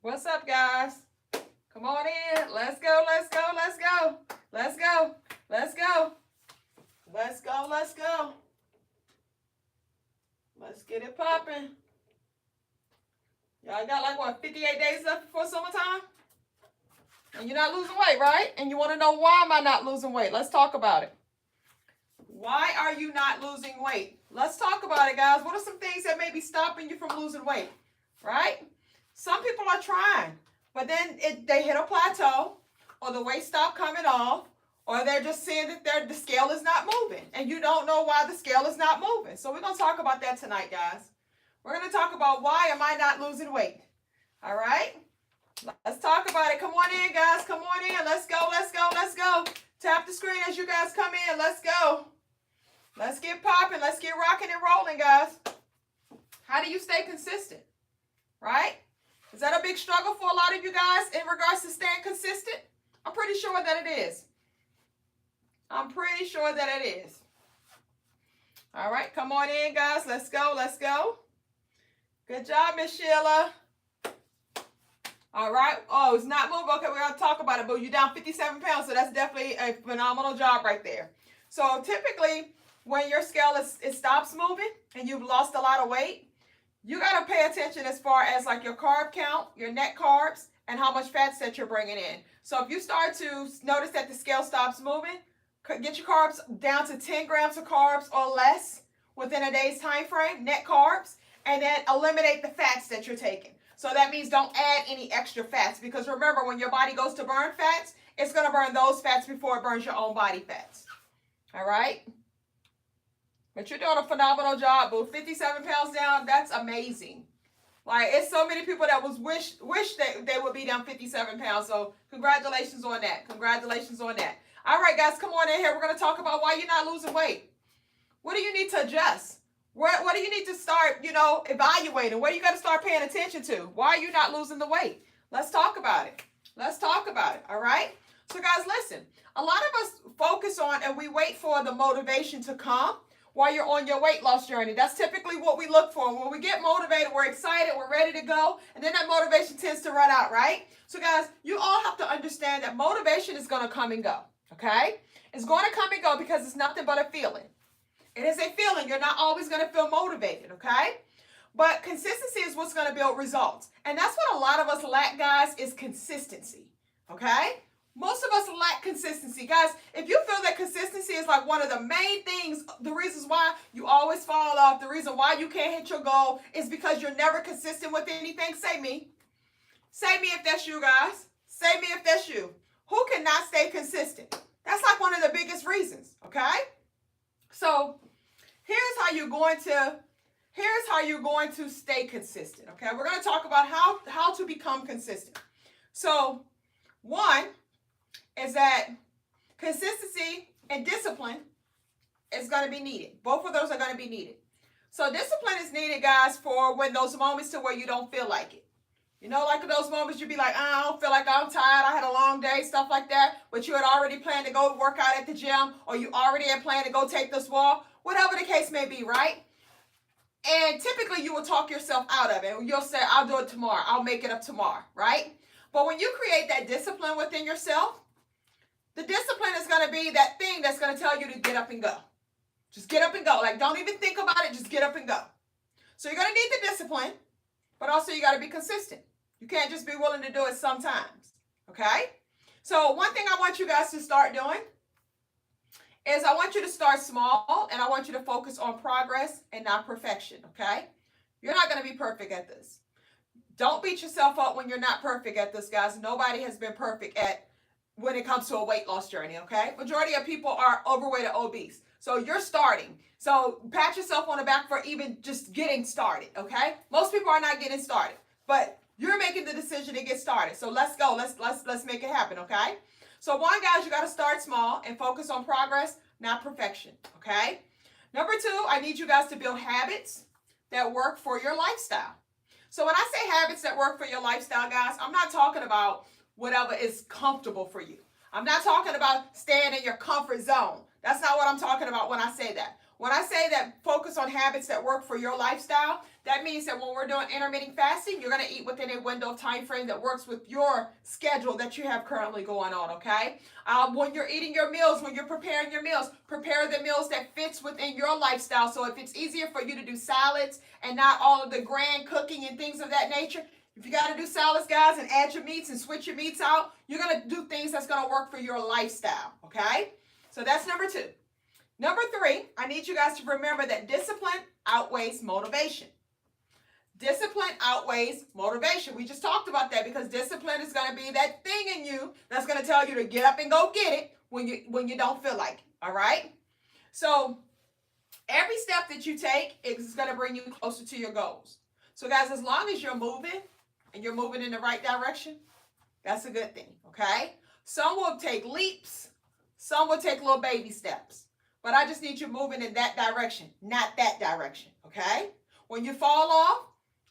What's up, guys? Come on in. Let's go, let's go, let's go. Let's go, let's go. Let's go, let's go. Let's get it popping. Y'all got like what, 58 days left before summertime? And you're not losing weight, right? And you want to know why am I not losing weight? Let's talk about it. Why are you not losing weight? Let's talk about it, guys. What are some things that may be stopping you from losing weight, right? Some people are trying, but then they hit a plateau, or the weight stopped coming off, or they're just seeing that the scale is not moving, and you don't know why the scale is not moving. So we're going to talk about that tonight, guys. We're going to talk about why am I not losing weight, all right? Let's talk about it. Come on in, guys. Come on in. Let's go, let's go, let's go. Tap the screen as you guys come in. Let's go. Let's get popping. Let's get rocking and rolling, guys. How do you stay consistent, right? Is that a big struggle for a lot of you guys in regards to staying consistent? I'm pretty sure that it is. I'm pretty sure that it is. All right, come on in, guys. Let's go, let's go. Good job, Miss Sheila. All right. Oh, it's not moving. Okay, we're going to talk about it, but you're down 57 pounds, so that's definitely a phenomenal job right there. So typically, when your scale it stops moving and you've lost a lot of weight, you got to pay attention as far as like your carb count, your net carbs, and how much fats that you're bringing in. So if you start to notice that the scale stops moving, get your carbs down to 10 grams of carbs or less within a day's time frame, net carbs, and then eliminate the fats that you're taking. So that means don't add any extra fats, because remember, when your body goes to burn fats, it's going to burn those fats before it burns your own body fats. All right? But you're doing a phenomenal job, boo. 57 pounds down, that's amazing. Like, it's so many people that wish that they would be down 57 pounds. So congratulations on that. Congratulations on that. All right, guys, come on in here. We're going to talk about why you're not losing weight. What do you need to adjust? What do you need to start, evaluating? What do you got to start paying attention to? Why are you not losing the weight? Let's talk about it. Let's talk about it, all right? So, guys, listen. A lot of us focus on and we wait for the motivation to come while you're on your weight loss journey. That's typically what we look for. When we get motivated, we're excited, we're ready to go, and then that motivation tends to run out, right? So, guys, you all have to understand that motivation is going to come and go, okay? It's going to come and go because it's nothing but a feeling. It is a feeling. You're not always going to feel motivated, okay? But consistency is what's going to build results. And that's what a lot of us lack, guys, is consistency, okay? Most of us lack consistency. Guys, if you feel that consistency is like one of the main things, the reasons why you always fall off, the reason why you can't hit your goal is because you're never consistent with anything, say me. Say me if that's you, guys. Say me if that's you. Who cannot stay consistent? That's like one of the biggest reasons, okay? So here's how you're going to stay consistent, okay? We're going to talk about how to become consistent. So one is that consistency and discipline is going to be needed. Both of those are going to be needed. So discipline is needed, guys, for when those moments to where you don't feel like it. Like those moments you'd be like, I don't feel like I'm tired, I had a long day, stuff like that, but you had already planned to go work out at the gym, or you already had planned to go take this walk, whatever the case may be, right? And typically you will talk yourself out of it. You'll say, I'll do it tomorrow, I'll make it up tomorrow, right? But when you create that discipline within yourself, the discipline is going to be that thing that's going to tell you to get up and go. Just get up and go. Like, don't even think about it, just get up and go. So you're going to need the discipline, but also you got to be consistent. You can't just be willing to do it sometimes, okay? So one thing I want you guys to start doing is I want you to start small, and I want you to focus on progress and not perfection, okay? You're not going to be perfect at this. Don't beat yourself up when you're not perfect at this, guys. Nobody has been perfect when it comes to a weight loss journey, okay? Majority of people are overweight or obese. So you're starting. So pat yourself on the back for even just getting started, okay? Most people are not getting started, but you're making the decision to get started. So let's go. Let's make it happen, okay? So one, guys, you got to start small and focus on progress, not perfection, okay? Number two, I need you guys to build habits that work for your lifestyle. So when I say habits that work for your lifestyle, guys, I'm not talking about whatever is comfortable for you. I'm not talking about staying in your comfort zone. That's not what I'm talking about when I say that. When I say that focus on habits that work for your lifestyle, that means that when we're doing intermittent fasting, you're going to eat within a window of time frame that works with your schedule that you have currently going on, okay? When you're eating your meals, when you're preparing your meals, prepare the meals that fits within your lifestyle. So if it's easier for you to do salads and not all of the grand cooking and things of that nature, if you got to do salads, guys, and add your meats and switch your meats out, you're going to do things that's going to work for your lifestyle, okay? So that's number 2. Number 3, I need you guys to remember that discipline outweighs motivation. Discipline outweighs motivation. We just talked about that because discipline is going to be that thing in you that's going to tell you to get up and go get it when you don't feel like it, all right? So every step that you take is going to bring you closer to your goals. So guys, as long as you're moving and you're moving in the right direction, that's a good thing, okay? Some will take leaps, some will take little baby steps. But I just need you moving in that direction, not that direction, okay? When you fall off,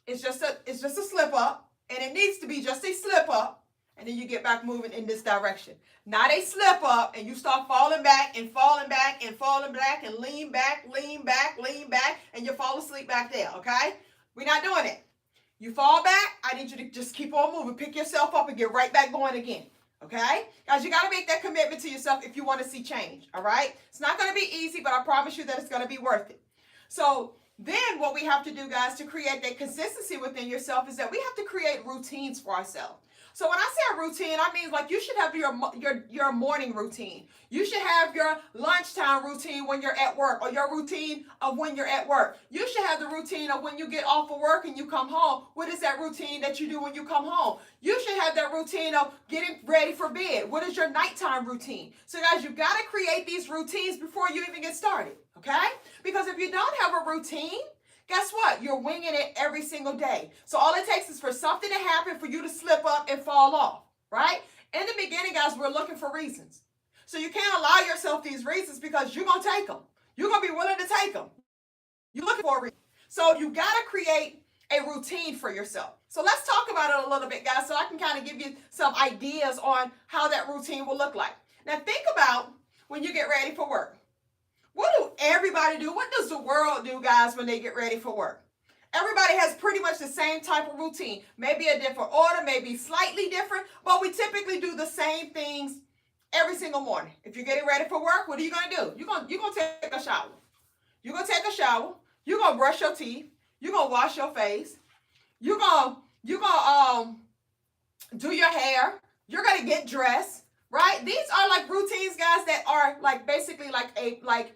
it's just a slip up, and it needs to be just a slip up, and then you get back moving in this direction. Not a slip up, and you start falling back and falling back and falling back and lean back, and you fall asleep back there, okay? We're not doing it. You fall back, I need you to just keep on moving. Pick yourself up and get right back going again. Okay? Guys, you got to make that commitment to yourself if you want to see change. All right? It's not going to be easy, but I promise you that it's going to be worth it. So then what we have to do, guys, to create that consistency within yourself is that we have to create routines for ourselves. So when I say a routine, I mean like you should have your morning routine. You should have your lunchtime routine when you're at work, or your routine of when you're at work. You should have the routine of when you get off of work and you come home. What is that routine that you do when you come home? You should have that routine of getting ready for bed. What is your nighttime routine? So guys, you've got to create these routines before you even get started, okay? Because if you don't have a routine, guess what? You're winging it every single day. So all it takes is for something to happen for you to slip up and fall off, right? In the beginning, guys, we're looking for reasons. So you can't allow yourself these reasons because you're going to take them. You're going to be willing to take them. You're looking for a reason. So you got to create a routine for yourself. So let's talk about it a little bit, guys, so I can kind of give you some ideas on how that routine will look like. Now think about when you get ready for work. What do everybody do? What does the world do, guys, when they get ready for work? Everybody has pretty much the same type of routine. Maybe a different order, maybe slightly different, but we typically do the same things every single morning. If you're getting ready for work, what are you going to do? You're going to take a shower. You're going to take a shower. You're going to brush your teeth. You're going to wash your face. You're going to do your hair. You're going to get dressed, right? These are like routines, guys, that are like basically like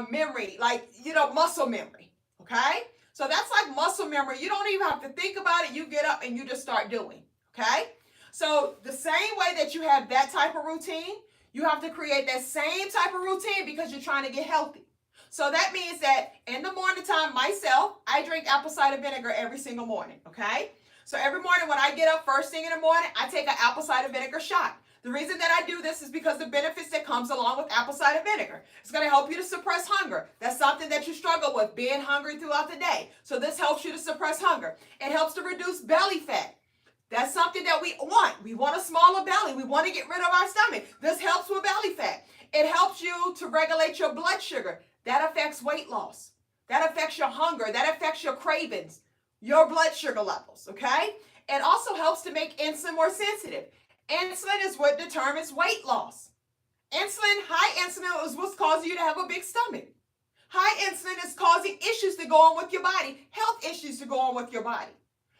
memory, like, muscle memory, okay? So that's like muscle memory. You don't even have to think about it. You get up and you just start doing, okay? So the same way that you have that type of routine, you have to create that same type of routine because you're trying to get healthy. So that means that in the morning time, myself, I drink apple cider vinegar every single morning, okay? So every morning when I get up first thing in the morning, I take an apple cider vinegar shot. The reason that I do this is because the benefits that comes along with apple cider vinegar. It's going to help you to suppress hunger. That's something that you struggle with, being hungry throughout the day. So this helps you to suppress hunger. It helps to reduce belly fat. That's something that we want. We want a smaller belly. We want to get rid of our stomach. This helps with belly fat. It helps you to regulate your blood sugar. That affects weight loss. That affects your hunger. That affects your cravings, your blood sugar levels, okay? It also helps to make insulin more sensitive. Insulin is what determines weight loss. High insulin is what's causing you to have a big stomach. High insulin is causing issues to go on with your body, health issues to go on with your body.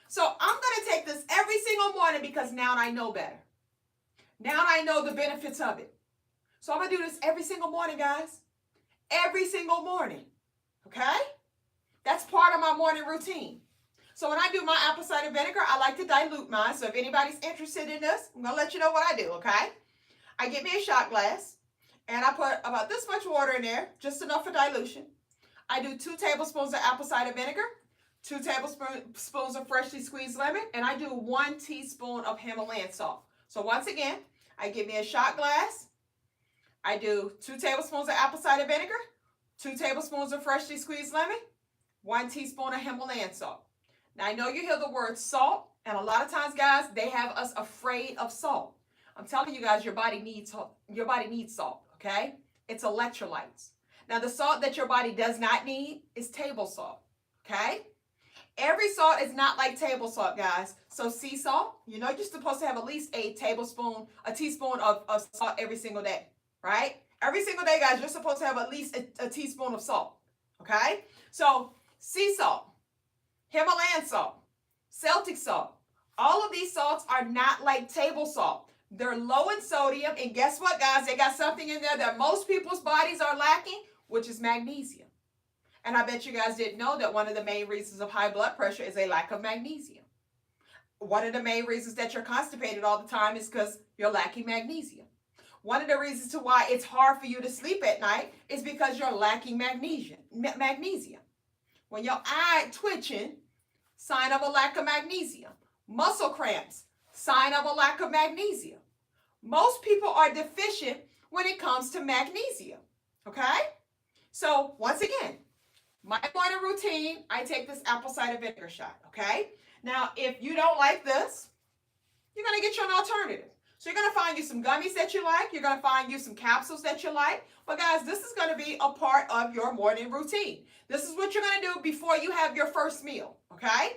So I'm going to take this every single morning because now I know better. Now I know the benefits of it. So I'm going to do this every single morning, guys. Every single morning. Okay? That's part of my morning routine. So when I do my apple cider vinegar, I like to dilute mine. So if anybody's interested in this, I'm going to let you know what I do, okay? I get me a shot glass, and I put about this much water in there, just enough for dilution. I do 2 tablespoons of apple cider vinegar, 2 tablespoons of freshly squeezed lemon, and I do 1 teaspoon of Himalayan salt. So once again, I get me a shot glass. I do 2 tablespoons of apple cider vinegar, 2 tablespoons of freshly squeezed lemon, 1 teaspoon of Himalayan salt. Now, I know you hear the word salt, and a lot of times, guys, they have us afraid of salt. I'm telling you guys, your body needs salt, okay? It's electrolytes. Now, the salt that your body does not need is table salt, okay? Every salt is not like table salt, guys. So sea salt, you know you're supposed to have at least a teaspoon of salt every single day, right? Every single day, guys, you're supposed to have at least a teaspoon of salt, okay? So sea salt, Himalayan salt, Celtic salt, all of these salts are not like table salt. They're low in sodium, and guess what, guys? They got something in there that most people's bodies are lacking, which is magnesium. And I bet you guys didn't know that one of the main reasons of high blood pressure is a lack of magnesium. One of the main reasons that you're constipated all the time is because you're lacking magnesium. One of the reasons to why it's hard for you to sleep at night is because you're lacking magnesium. When your eye twitching, sign of a lack of magnesium. Muscle cramps, sign of a lack of magnesium. Most people are deficient when it comes to magnesium, okay? So once again, my morning routine, I take this apple cider vinegar shot, okay? Now, if you don't like this, you're going to get you an alternative. So you're going to find you some gummies that you like. You're going to find you some capsules that you like. But guys, this is going to be a part of your morning routine. This is what you're going to do before you have your first meal, okay?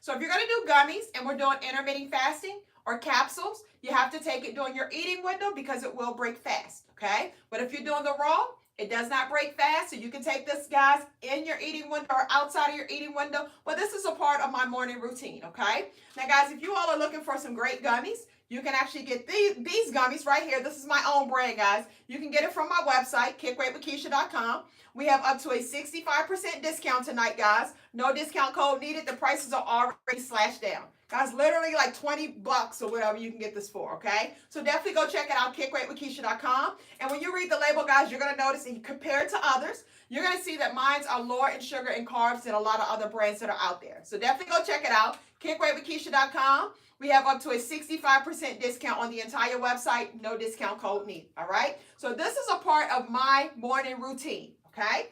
So if you're going to do gummies and we're doing intermittent fasting or capsules, you have to take it during your eating window because it will break fast, okay? But if you're doing the raw, it does not break fast, so you can take this, guys, in your eating window or outside of your eating window. But this is a part of my morning routine, okay? Now, guys, if you all are looking for some great gummies, you can actually get these gummies right here. This is my own brand, guys. You can get it from my website, kickweightwithkeisha.com. We have up to a 65% discount tonight, guys. No discount code needed. The prices are already slashed down. Guys, literally like $20 or whatever you can get this for, okay? So definitely go check it out, kickweightwithkeisha.com. And when you read the label, guys, you're going to notice, and compare it to others, you're going to see that mines are lower in sugar and carbs than a lot of other brands that are out there. So definitely go check it out, kickweightwithkeisha.com. We have up to a 65% discount on the entire website. No discount code needed, all right? So this is a part of my morning routine, okay?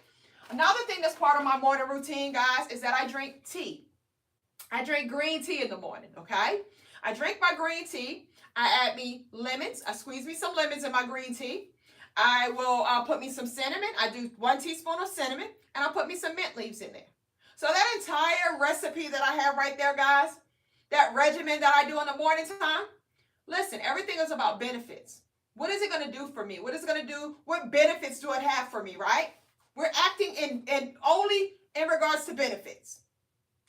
Another thing that's part of my morning routine, guys, is that I drink tea. I drink green tea in the morning, okay? I drink my green tea. I add me lemons. I squeeze me some lemons in my green tea. I will put me some cinnamon. I do 1 teaspoon of cinnamon, and I'll put me some mint leaves in there. So that entire recipe that I have right there, guys, that regimen that I do in the morning time, listen, everything is about benefits. What is it going to do for me? What is it going to do? What benefits do it have for me, right? We're acting in only in regards to benefits.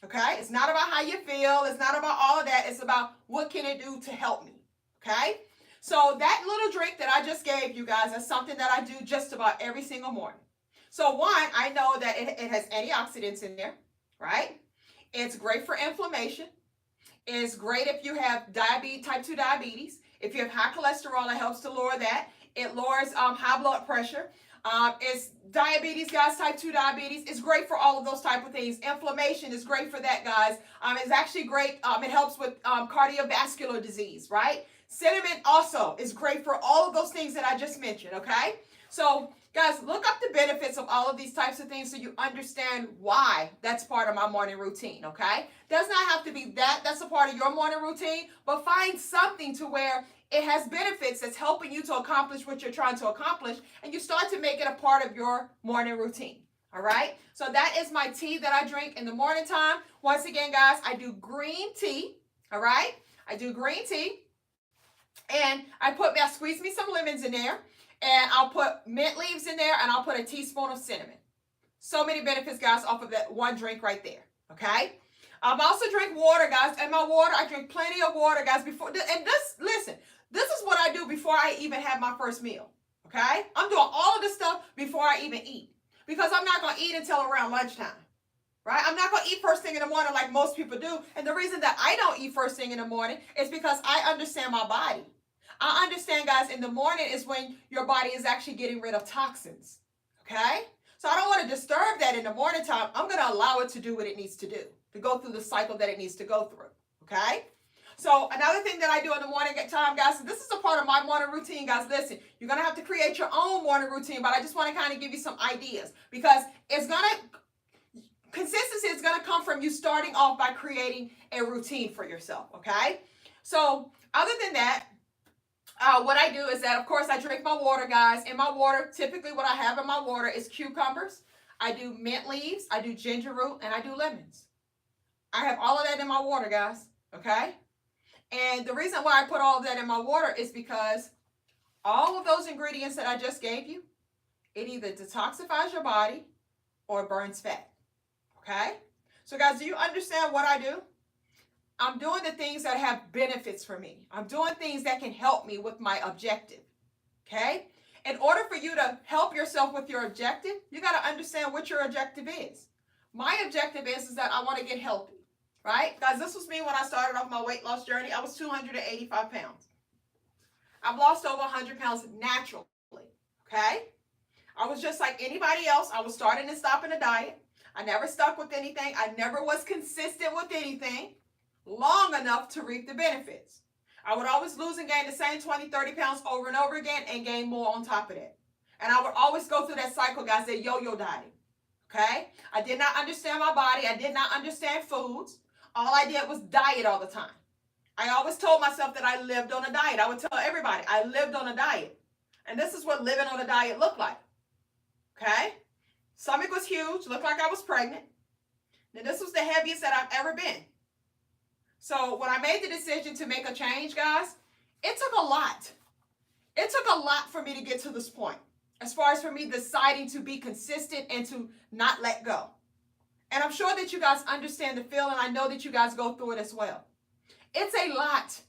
Okay? It's not about how you feel. It's not about all of that. It's about what can it do to help me. Okay? So that little drink that I just gave you guys is something that I do just about every single morning. So one, I know that it has antioxidants in there, right? It's great for inflammation. It's great if you have type 2 diabetes. If you have high cholesterol, it helps to lower that. It lowers high blood pressure. It's diabetes, guys, type 2 diabetes. It's great for all of those type of things. Inflammation is great for that, guys. It's actually great. It helps with cardiovascular disease, right? Cinnamon also is great for all of those things that I just mentioned, okay? So, guys, look up the benefits of all of these types of things so you understand why that's part of my morning routine, okay? Does not have to be that's a part of your morning routine, but find something to where it has benefits that's helping you to accomplish what you're trying to accomplish, and you start to make it a part of your morning routine, all right? So that is my tea that I drink in the morning time. Once again, guys, I do green tea, all right? I do green tea, and I squeeze me some lemons in there, and I'll put mint leaves in there, and I'll put a teaspoon of cinnamon. So many benefits, guys, off of that one drink right there, okay? I also drink water, guys, and my water, I drink plenty of water, guys, listen, this is what I do before I even have my first meal, okay? I'm doing all of this stuff before I even eat, because I'm not going to eat until around lunchtime, right? I'm not going to eat first thing in the morning like most people do, and the reason that I don't eat first thing in the morning is because I understand my body. I understand, guys, in the morning is when your body is actually getting rid of toxins, okay? So I don't want to disturb that in the morning time. I'm going to allow it to do what it needs to do, to go through the cycle that it needs to go through, okay? So another thing that I do in the morning time, guys, this is a part of my morning routine, guys. Listen, you're going to have to create your own morning routine, but I just want to kind of give you some ideas because consistency is going to come from you starting off by creating a routine for yourself, okay? So other than that, what I do is that, of course, I drink my water, guys. In my water, typically what I have in my water is cucumbers. I do mint leaves, I do ginger root, and I do lemons. I have all of that in my water, guys, okay? And the reason why I put all of that in my water is because all of those ingredients that I just gave you, it either detoxifies your body or burns fat, okay? So, guys, do you understand what I do? I'm doing the things that have benefits for me. I'm doing things that can help me with my objective, okay? In order for you to help yourself with your objective, you got to understand what your objective is. My objective is that I want to get healthy, right? Guys, this was me when I started off my weight loss journey. I was 285 pounds. I've lost over 100 pounds naturally, okay? I was just like anybody else. I was starting and stopping a diet. I never stuck with anything. I never was consistent with anything long enough to reap the benefits. I would always lose and gain the same 20, 30 pounds over and over again and gain more on top of that. And I would always go through that cycle, guys, that yo-yo dieting, okay? I did not understand my body. I did not understand foods. All I did was diet all the time. I always told myself that I lived on a diet. I would tell everybody I lived on a diet. And this is what living on a diet looked like, okay? Stomach was huge, looked like I was pregnant. Now, this was the heaviest that I've ever been. So when I made the decision to make a change, guys, it took a lot. It took a lot for me to get to this point, as far as for me deciding to be consistent and to not let go. And I'm sure that you guys understand the feeling. I know that you guys go through it as well. It's a lot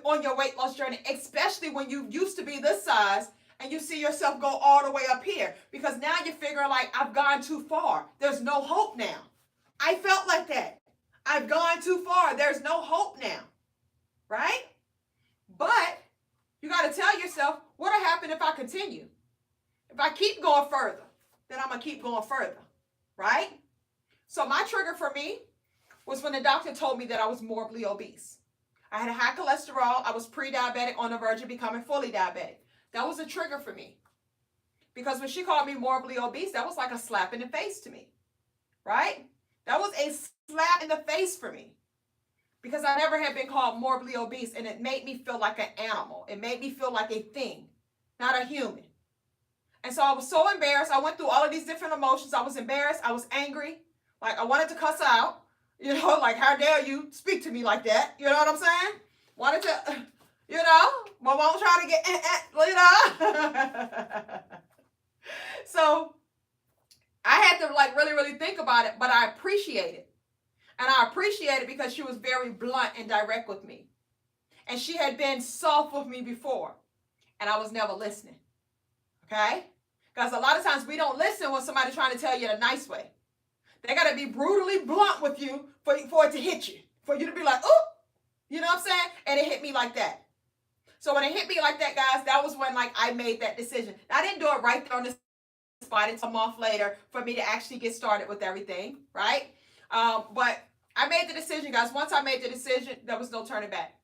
on your weight loss journey, especially when you used to be this size and you see yourself go all the way up here, because now you figure like, I've gone too far. There's no hope now. I felt like that. I've gone too far. There's no hope now, right? But you got to tell yourself, what'll happen if I continue? If I keep going further, then I'm going to keep going further, right? So my trigger for me was when the doctor told me that I was morbidly obese. I had a high cholesterol. I was pre-diabetic on the verge of becoming fully diabetic. That was a trigger for me. Because when she called me morbidly obese, that was like a slap in the face to me, right? That was a slap in the face for me, because I never had been called morbidly obese, and it made me feel like an animal. It made me feel like a thing, not a human. And so I was so embarrassed. I went through all of these different emotions. I was embarrassed. I was angry. Like, I wanted to cuss out, you know, like, how dare you speak to me like that? You know what I'm saying? Wanted to, you know, my mom trying to get, you know. So I had to like really, really think about it, but I appreciate it. And I appreciate it because she was very blunt and direct with me. And she had been soft with me before, and I was never listening, okay? Because a lot of times we don't listen when somebody's trying to tell you in a nice way. They got to be brutally blunt with you for it to hit you, for you to be like, oh, you know what I'm saying? And it hit me like that. So when it hit me like that, guys, that was when like I made that decision. I didn't do it right there on the spot. It's a month later for me to actually get started with everything, right? But I made the decision, guys. Once I made the decision, there was no turning back.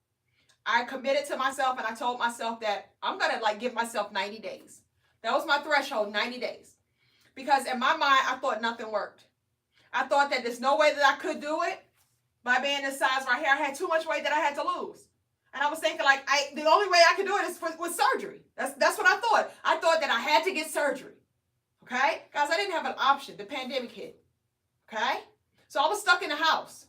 I committed to myself, and I told myself that I'm going to like give myself 90 days. That was my threshold, 90 days. Because in my mind, I thought nothing worked. I thought that there's no way that I could do it by being this size right here. I had too much weight that I had to lose. And I was thinking like, the only way I could do it is with surgery. That's what I thought. I thought that I had to get surgery. Okay? Guys, I didn't have an option. The pandemic hit. Okay? So I was stuck in the house.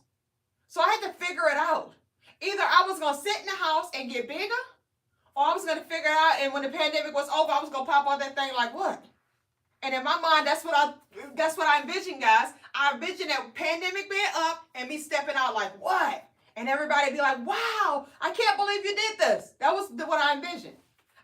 So I had to figure it out. Either I was going to sit in the house and get bigger, or I was going to figure it out, and when the pandemic was over, I was going to pop on that thing like, what? And in my mind, that's what I envisioned, guys. I envisioned that pandemic being up and me stepping out like, what? And everybody be like, wow, I can't believe you did this. That was what I envisioned.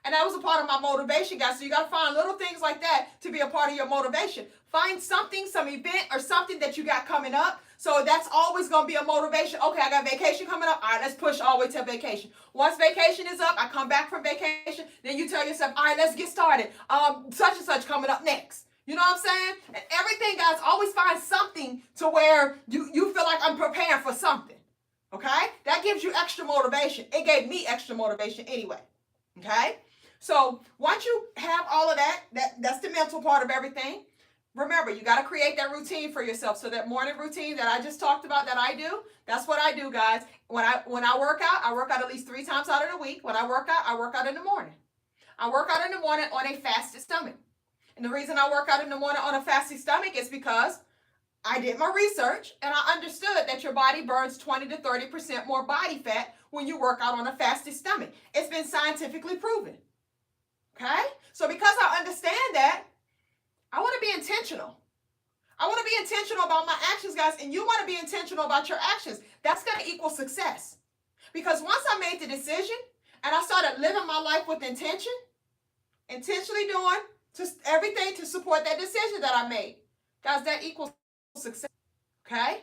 And that was a part of my motivation, guys. So you got to find little things like that to be a part of your motivation. Find something, some event or something that you got coming up. So that's always going to be a motivation. Okay, I got vacation coming up. All right, let's push all the way to vacation. Once vacation is up, I come back from vacation. Then you tell yourself, all right, let's get started. Such and such coming up next. You know what I'm saying? And everything, guys, always find something to where you feel like I'm preparing for something. Okay? That gives you extra motivation. It gave me extra motivation anyway. Okay? So once you have all of that, that's the mental part of everything. remember, you got to create that routine for yourself. So that morning routine that I just talked about that I do, that's what I do, guys. When I work out, I work out at least 3 times out of the week. When I work out in the morning. I work out in the morning on a fasted stomach. And the reason I work out in the morning on a fasted stomach is because I did my research and I understood that your body burns 20 to 30% more body fat when you work out on a fasted stomach. It's been scientifically proven. Okay? So because I understand that, I want to be intentional. I want to be intentional about my actions, guys, and you want to be intentional about your actions. That's going to equal success. Because once I made the decision and I started living my life with intention, intentionally doing just everything to support that decision that I made, guys, that equals success. Okay?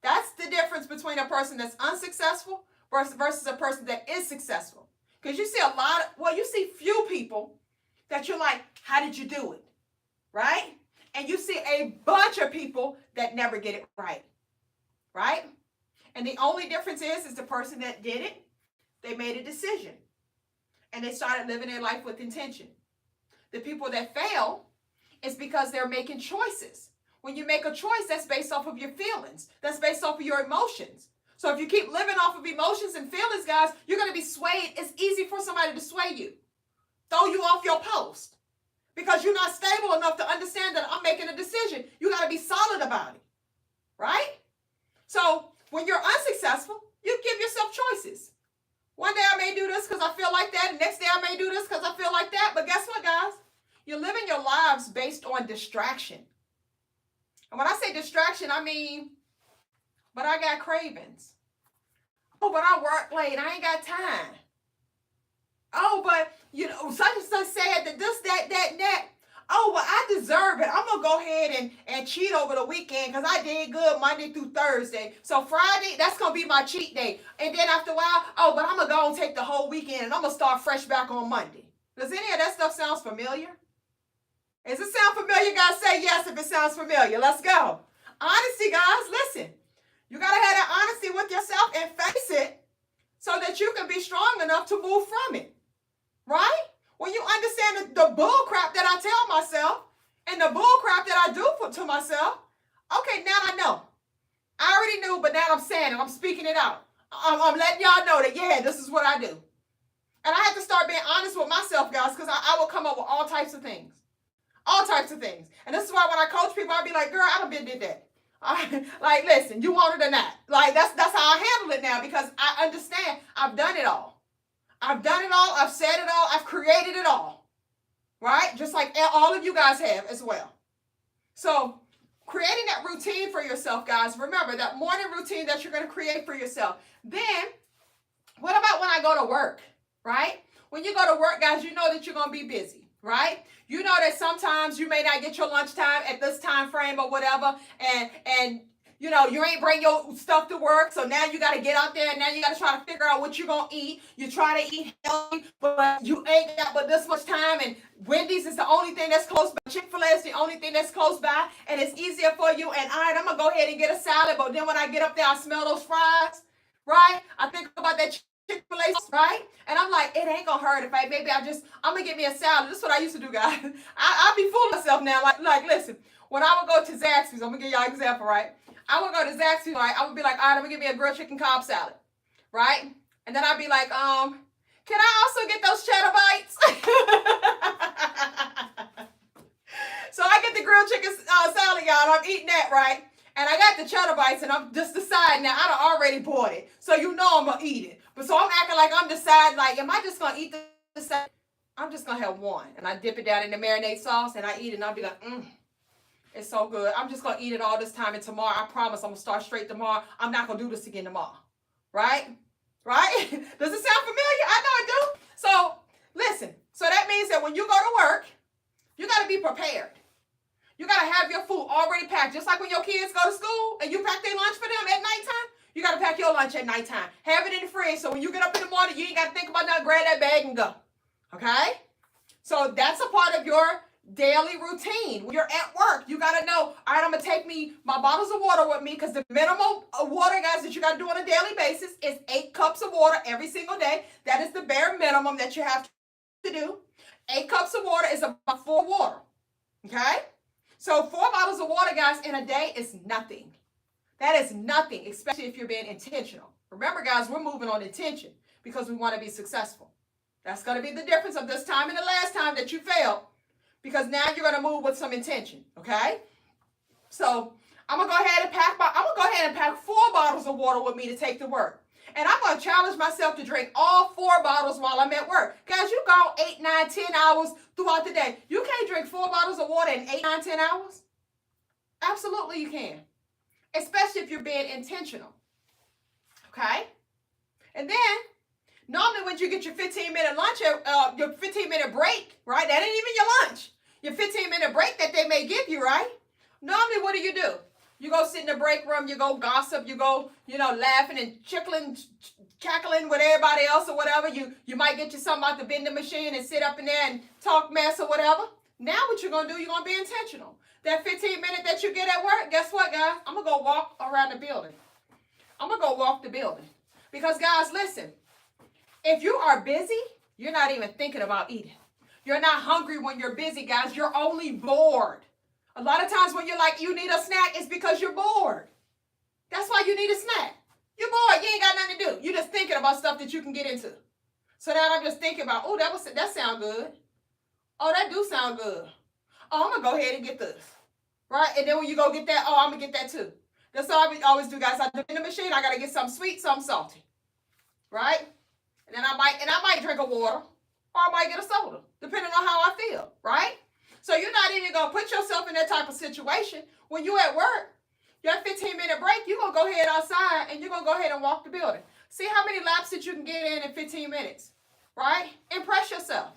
That's the difference between a person that's unsuccessful versus a person that is successful. Because you see you see few people that you're like, how did you do it? Right? And you see a bunch of people that never get it right. Right? And the only difference is the person that did it, they made a decision. And they started living their life with intention. The people that fail is because they're making choices. When you make a choice, that's based off of your feelings. That's based off of your emotions. So if you keep living off of emotions and feelings, guys, you're going to be swayed. It's easy for somebody to sway you, throw you off your post, because you're not stable enough to understand that I'm making a decision. You got to be solid about it, right? So when you're unsuccessful, you give yourself choices. One day I may do this because I feel like that. And next day I may do this because I feel like that. But guess what, guys? You're living your lives based on distraction. And when I say distraction, I mean, but I got cravings. Oh, but I work late. I ain't got time. Oh, but, such and such said that this, that, and that. Oh, well, I deserve it. I'm going to go ahead and cheat over the weekend because I did good Monday through Thursday. So Friday, that's going to be my cheat day. And then after a while, oh, but I'm going to go and take the whole weekend and I'm going to start fresh back on Monday. Does any of that stuff sound familiar? Does it sound familiar? Guys, say yes if it sounds familiar. Let's go. Honesty, guys, listen. You got to have that honesty with yourself and face it so that you can be strong enough to move from it. Right? When you understand the bull crap that I tell myself and the bull crap that I do to myself, okay, now I know. I already knew, but now I'm saying it. I'm speaking it out. I'm letting y'all know that, yeah, this is what I do. And I have to start being honest with myself, guys, because I will come up with all types of things. All types of things. And this is why when I coach people, I'll be like, girl, I done been did that. Like, listen, you want it or not. Like, that's how I handle it now because I understand I've done it all. I've done it all. I've said it all. I've created it all. Right? Just like all of you guys have as well. So creating that routine for yourself, guys. Remember that morning routine that you're going to create for yourself. Then what about when I go to work? Right? When you go to work, guys, you know that you're going to be busy. Right? You know that sometimes you may not get your lunchtime at this time frame or whatever. And you ain't bring your stuff to work, so now you got to get out there, and now you got to try to figure out what you're going to eat. You try to eat healthy, but you ain't got but this much time, and Wendy's is the only thing that's close by. Chick-fil-A is the only thing that's close by, and it's easier for you, and all right, I'm going to go ahead and get a salad, but then when I get up there, I smell those fries, right? I think about that Chick-fil-A, right? And I'm like, it ain't going to hurt if I'm going to get me a salad. This is what I used to do, guys. I be fooling myself now, like, listen, when I would go to Zaxby's, I'm going to give y'all an example, right? I would go to Zaxby's, right? I would be like, all right, I'm going to get me a grilled chicken Cobb salad, right? And then I'd be like, can I also get those cheddar bites? So I get the grilled chicken salad, y'all, and I'm eating that, right? And I got the cheddar bites, and I'm just deciding now, I done already bought it. So you know I'm going to eat it. But so I'm acting like I'm deciding, like, am I just going to eat the salad? I'm just going to have one. And I dip it down in the marinade sauce, and I eat it, and I'll be like, it's so good. I'm just going to eat it all this time. And tomorrow, I promise I'm going to start straight tomorrow. I'm not going to do this again tomorrow. Right? Right? Does it sound familiar? I know it do. So, listen. So that means that when you go to work, you got to be prepared. You got to have your food already packed. Just like when your kids go to school and you pack their lunch for them at nighttime, you got to pack your lunch at nighttime. Have it in the fridge so when you get up in the morning, you ain't got to think about nothing. Grab that bag and go. Okay? So that's a part of your daily routine. When you're at work, you got to know, all right, I'm going to take my bottles of water with me because the minimum of water, guys, that you got to do on a daily basis is 8 cups of water every single day. That is the bare minimum that you have to do. 8 cups of water is about 4 water. Okay? So 4 bottles of water, guys, in a day is nothing. That is nothing, especially if you're being intentional. Remember, guys, we're moving on intention because we want to be successful. That's going to be the difference of this time and the last time that you failed, because now you're going to move with some intention, okay? So I'm going to go ahead and pack 4 bottles of water with me to take to work. And I'm going to challenge myself to drink all 4 bottles while I'm at work. Guys, you go 8, 9, 10 hours throughout the day. You can't drink 4 bottles of water in 8, 9, 10 hours? Absolutely you can. Especially if you're being intentional. Okay? And then, normally when you get your 15-minute lunch, your 15-minute break, right? That ain't even your lunch. Your 15-minute break that they may give you, right? Normally, what do? You go sit in the break room, you go gossip, you go, laughing and cackling with everybody else or whatever. You might get you something out the vending machine and sit up in there and talk mess or whatever. Now what you're going to do, you're going to be intentional. That 15 minutes that you get at work, guess what, guys? I'm going to go walk around the building. I'm going to go walk the building. Because, guys, listen, if you are busy, you're not even thinking about eating. You're not hungry when you're busy, guys. You're only bored. A lot of times when you're like, you need a snack, it's because you're bored. That's why you need a snack. You're bored. You ain't got nothing to do. You're just thinking about stuff that you can get into. So now I'm just thinking about, oh, that sound good. Oh, that do sound good. Oh, I'm going to go ahead and get this. Right? And then when you go get that, oh, I'm going to get that too. That's all I always do, guys. I do in the machine. I got to get something sweet, something salty. Right? And then I might drink a water, or I might get a soda, depending on how I feel. Right? So you're not even going to put yourself in that type of situation. When you're at work, your 15-minute break, you're going to go ahead outside and you're going to go ahead and walk the building. See how many laps that you can get in 15 minutes. Right? Impress yourself.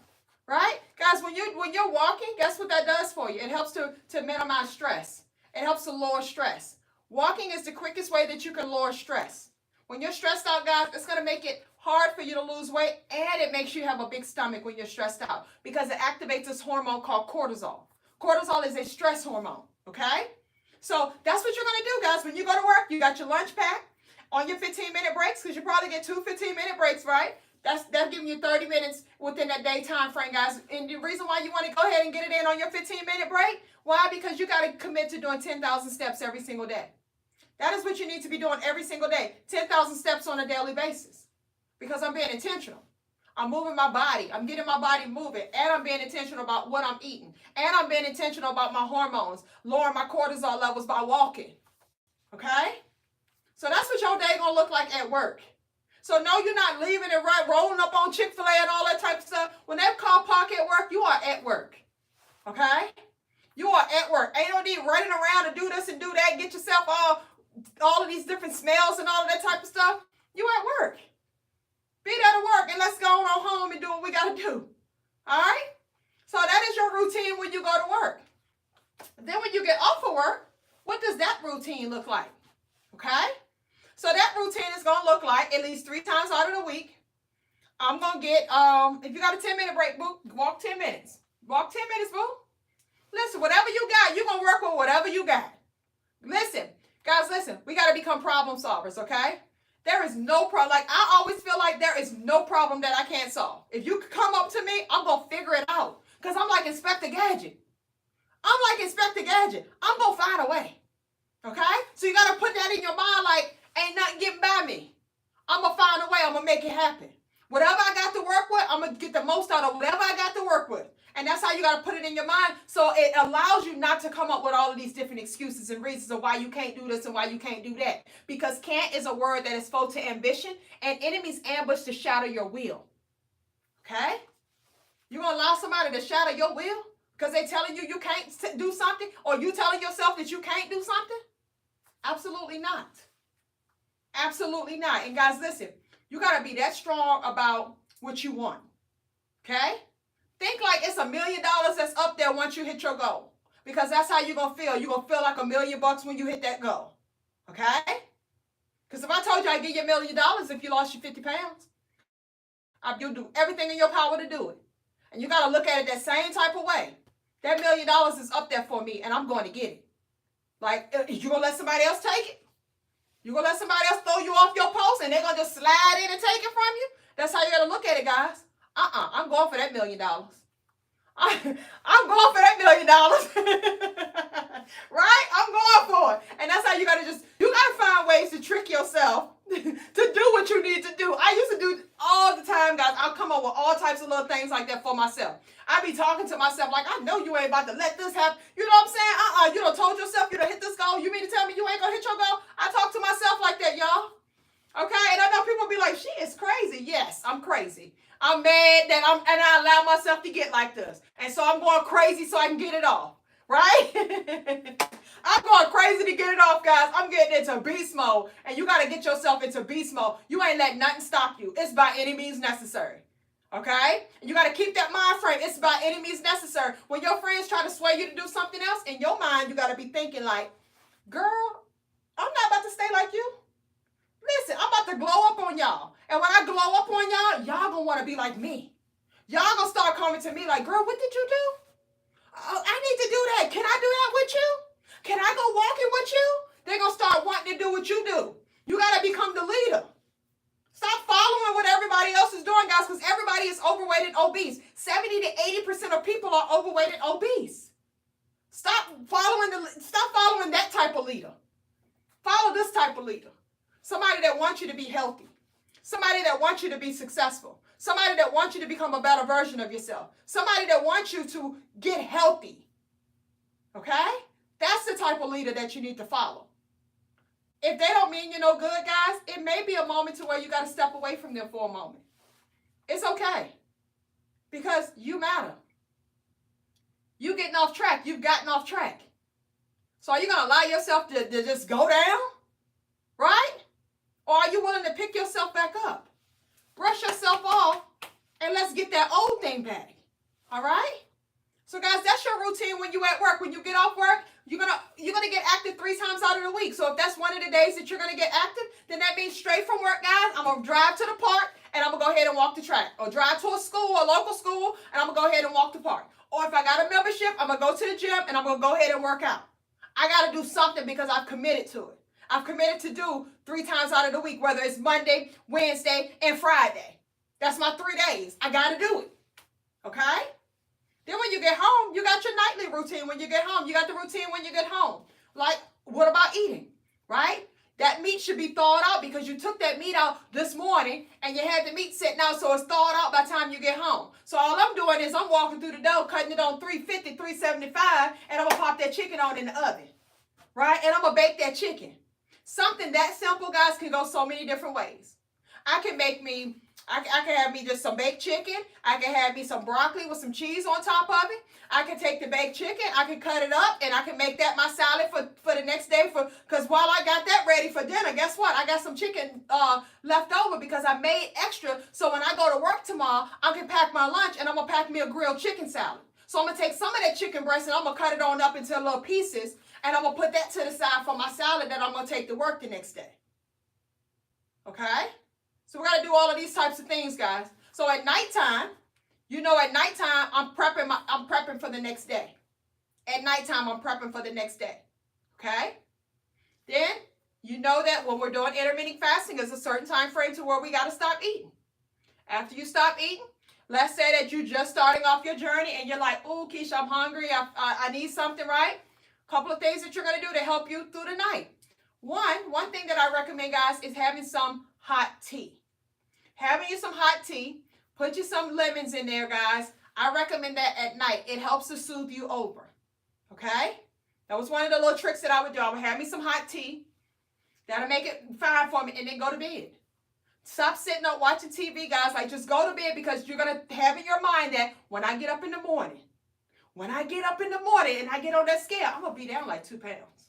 Right? Guys, when you're walking, guess what that does for you? It helps to minimize stress. It helps to lower stress. Walking is the quickest way that you can lower stress. When you're stressed out, guys, it's going to make it hard for you to lose weight, and it makes you have a big stomach when you're stressed out because it activates this hormone called cortisol. Cortisol is a stress hormone, okay? So that's what you're going to do, guys. When you go to work, you got your lunch pack on your 15-minute breaks, because you probably get 2 15-minute breaks, right? That's giving you 30 minutes within that day time frame, guys. And the reason why you want to go ahead and get it in on your 15-minute break, why? Because you got to commit to doing 10,000 steps every single day. That is what you need to be doing every single day, 10,000 steps on a daily basis. Because I'm being intentional. I'm moving my body. I'm getting my body moving. And I'm being intentional about what I'm eating. And I'm being intentional about my hormones, lowering my cortisol levels by walking. Okay? So that's what your day going to look like at work. So no, you're not leaving it right, rolling up on Chick-fil-A and all that type of stuff. When they call park at work, you are at work. Okay? You are at work. Ain't no need running around and do this and do that. Get yourself all of these different smells and all of that type of stuff. You at work. Be there to work, and let's go on home and do what we got to do. All right? So that is your routine when you go to work. Then when you get off of work, what does that routine look like? Okay? So that routine is going to look like at least 3 times out of the week. I'm going to get, if you got a 10-minute break, boo, walk 10 minutes. Walk 10 minutes, boo. Listen, whatever you got, you're going to work with whatever you got. Listen, guys, listen. We got to become problem solvers, okay? There is no problem. Like, I always feel like there is no problem that I can't solve. If you come up to me, I'm going to figure it out. Because I'm like Inspector Gadget. I'm like Inspector Gadget. I'm going to find a way. Okay? So you got to put that in your mind like, ain't nothing getting by me. I'm going to find a way. I'm going to make it happen. Whatever I got to work with, I'm going to get the most out of whatever I got to work with. And that's how you got to put it in your mind. So it allows you not to come up with all of these different excuses and reasons of why you can't do this and why you can't do that. Because can't is a word that is foe to ambition, and enemies ambush to shatter your will. Okay? You're going to allow somebody to shatter your will because they're telling you can't do something, or you telling yourself that you can't do something? Absolutely not. Absolutely not. And guys, listen, you got to be that strong about what you want. Okay? Think like it's $1 million that's up there once you hit your goal. Because that's how you're going to feel. You're going to feel like $1 million when you hit that goal. Okay? Because if I told you I'd give you $1 million if you lost your 50 pounds, you'll do everything in your power to do it. And you got to look at it that same type of way. That $1 million is up there for me, and I'm going to get it. Like, you going to let somebody else take it? You going to let somebody else throw you off your post, and they're going to just slide in and take it from you? That's how you got to look at it, guys. I'm going for that $1 million. I'm going for that $1 million. Right? I'm going for it. And that's how you gotta find ways to trick yourself to do what you need to do. I used to do all the time, guys. I'll come up with all types of little things like that for myself. I be talking to myself like, I know you ain't about to let this happen. You know what I'm saying? You done told yourself you done hit this goal. You mean to tell me you ain't gonna hit your goal? I talk to myself like that, y'all. Okay? And I know people be like, she is crazy. Yes, I'm crazy. I'm mad that I allow myself to get like this. And so I'm going crazy so I can get it off. Right? I'm going crazy to get it off, guys. I'm getting into beast mode. And you got to get yourself into beast mode. You ain't letting nothing stop you. It's by any means necessary. Okay? And you got to keep that mind frame. It's by any means necessary. When your friends try to sway you to do something else, in your mind, you got to be thinking like, girl, I'm not about to stay like you. Listen, I'm about to glow up on y'all. And when I glow up on y'all, y'all going to want to be like me. Y'all going to start coming to me like, girl, what did you do? Oh, I need to do that. Can I do that with you? Can I go walking with you? They're going to start wanting to do what you do. You got to become the leader. Stop following what everybody else is doing, guys, because everybody is overweight and obese. 70 to 80% of people are overweight and obese. Stop following that type of leader. Follow this type of leader. Somebody that wants you to be healthy. Somebody that wants you to be successful. Somebody that wants you to become a better version of yourself. Somebody that wants you to get healthy. Okay? That's the type of leader that you need to follow. If they don't mean you no good, guys, it may be a moment to where you got to step away from them for a moment. It's okay. Because you matter. You getting off track. You've gotten off track. So are you going to allow yourself to just go down? Right? Or are you willing to pick yourself back up? Brush yourself off and let's get that old thing back. All right? So guys, that's your routine when you at work. When you get off work, you're gonna get active 3 times out of the week. So if that's one of the days that you're gonna get active, then that means straight from work, guys, I'm gonna drive to the park and I'm gonna go ahead and walk the track. Or drive to a school, a local school, and I'm gonna go ahead and walk the park. Or if I got a membership, I'm gonna go to the gym and I'm gonna go ahead and work out. I gotta do something because I've committed to it. I've committed to do 3 times out of the week, whether it's Monday, Wednesday, and Friday. That's my 3 days. I got to do it. Okay? Then when you get home, you got your nightly routine when you get home. You got the routine when you get home. Like, what about eating? Right? That meat should be thawed out because you took that meat out this morning and you had the meat sitting out, so it's thawed out by the time you get home. So all I'm doing is I'm walking through the door, cutting it on 350, 375, and I'm going to pop that chicken on in the oven. Right? And I'm going to bake that chicken. Something that simple, guys, can go so many different ways. I can have me just some baked chicken. I can have me some broccoli with some cheese on top of it. I can take the baked chicken, I can cut it up, and I can make that my salad for the next day. Because while I got that ready for dinner, guess what? I got some chicken left over because I made extra. So when I go to work tomorrow, I can pack my lunch, and I'm going to pack me a grilled chicken salad. So I'm going to take some of that chicken breast, and I'm going to cut it on up into little pieces. And I'm going to put that to the side for my salad that I'm going to take to work the next day. Okay? So we got to do all of these types of things, guys. So at nighttime, I'm prepping for the next day. At nighttime, I'm prepping for the next day. Okay? Then, you know that when we're doing intermittent fasting, there's a certain time frame to where we got to stop eating. After you stop eating, let's say that you're just starting off your journey and you're like, oh, Keisha, I'm hungry. I need something, right? Couple of things that you're going to do to help you through the night. One thing that I recommend, guys, is having some hot tea. Having you some hot tea. Put you some lemons in there, guys. I recommend that at night. It helps to soothe you over. Okay? That was one of the little tricks that I would do. I would have me some hot tea. That'll make it fine for me. And then go to bed. Stop sitting up watching TV, guys. Like, just go to bed because you're going to have in your mind that when I get up in the morning, and I get on that scale, I'm going to be down like 2 pounds.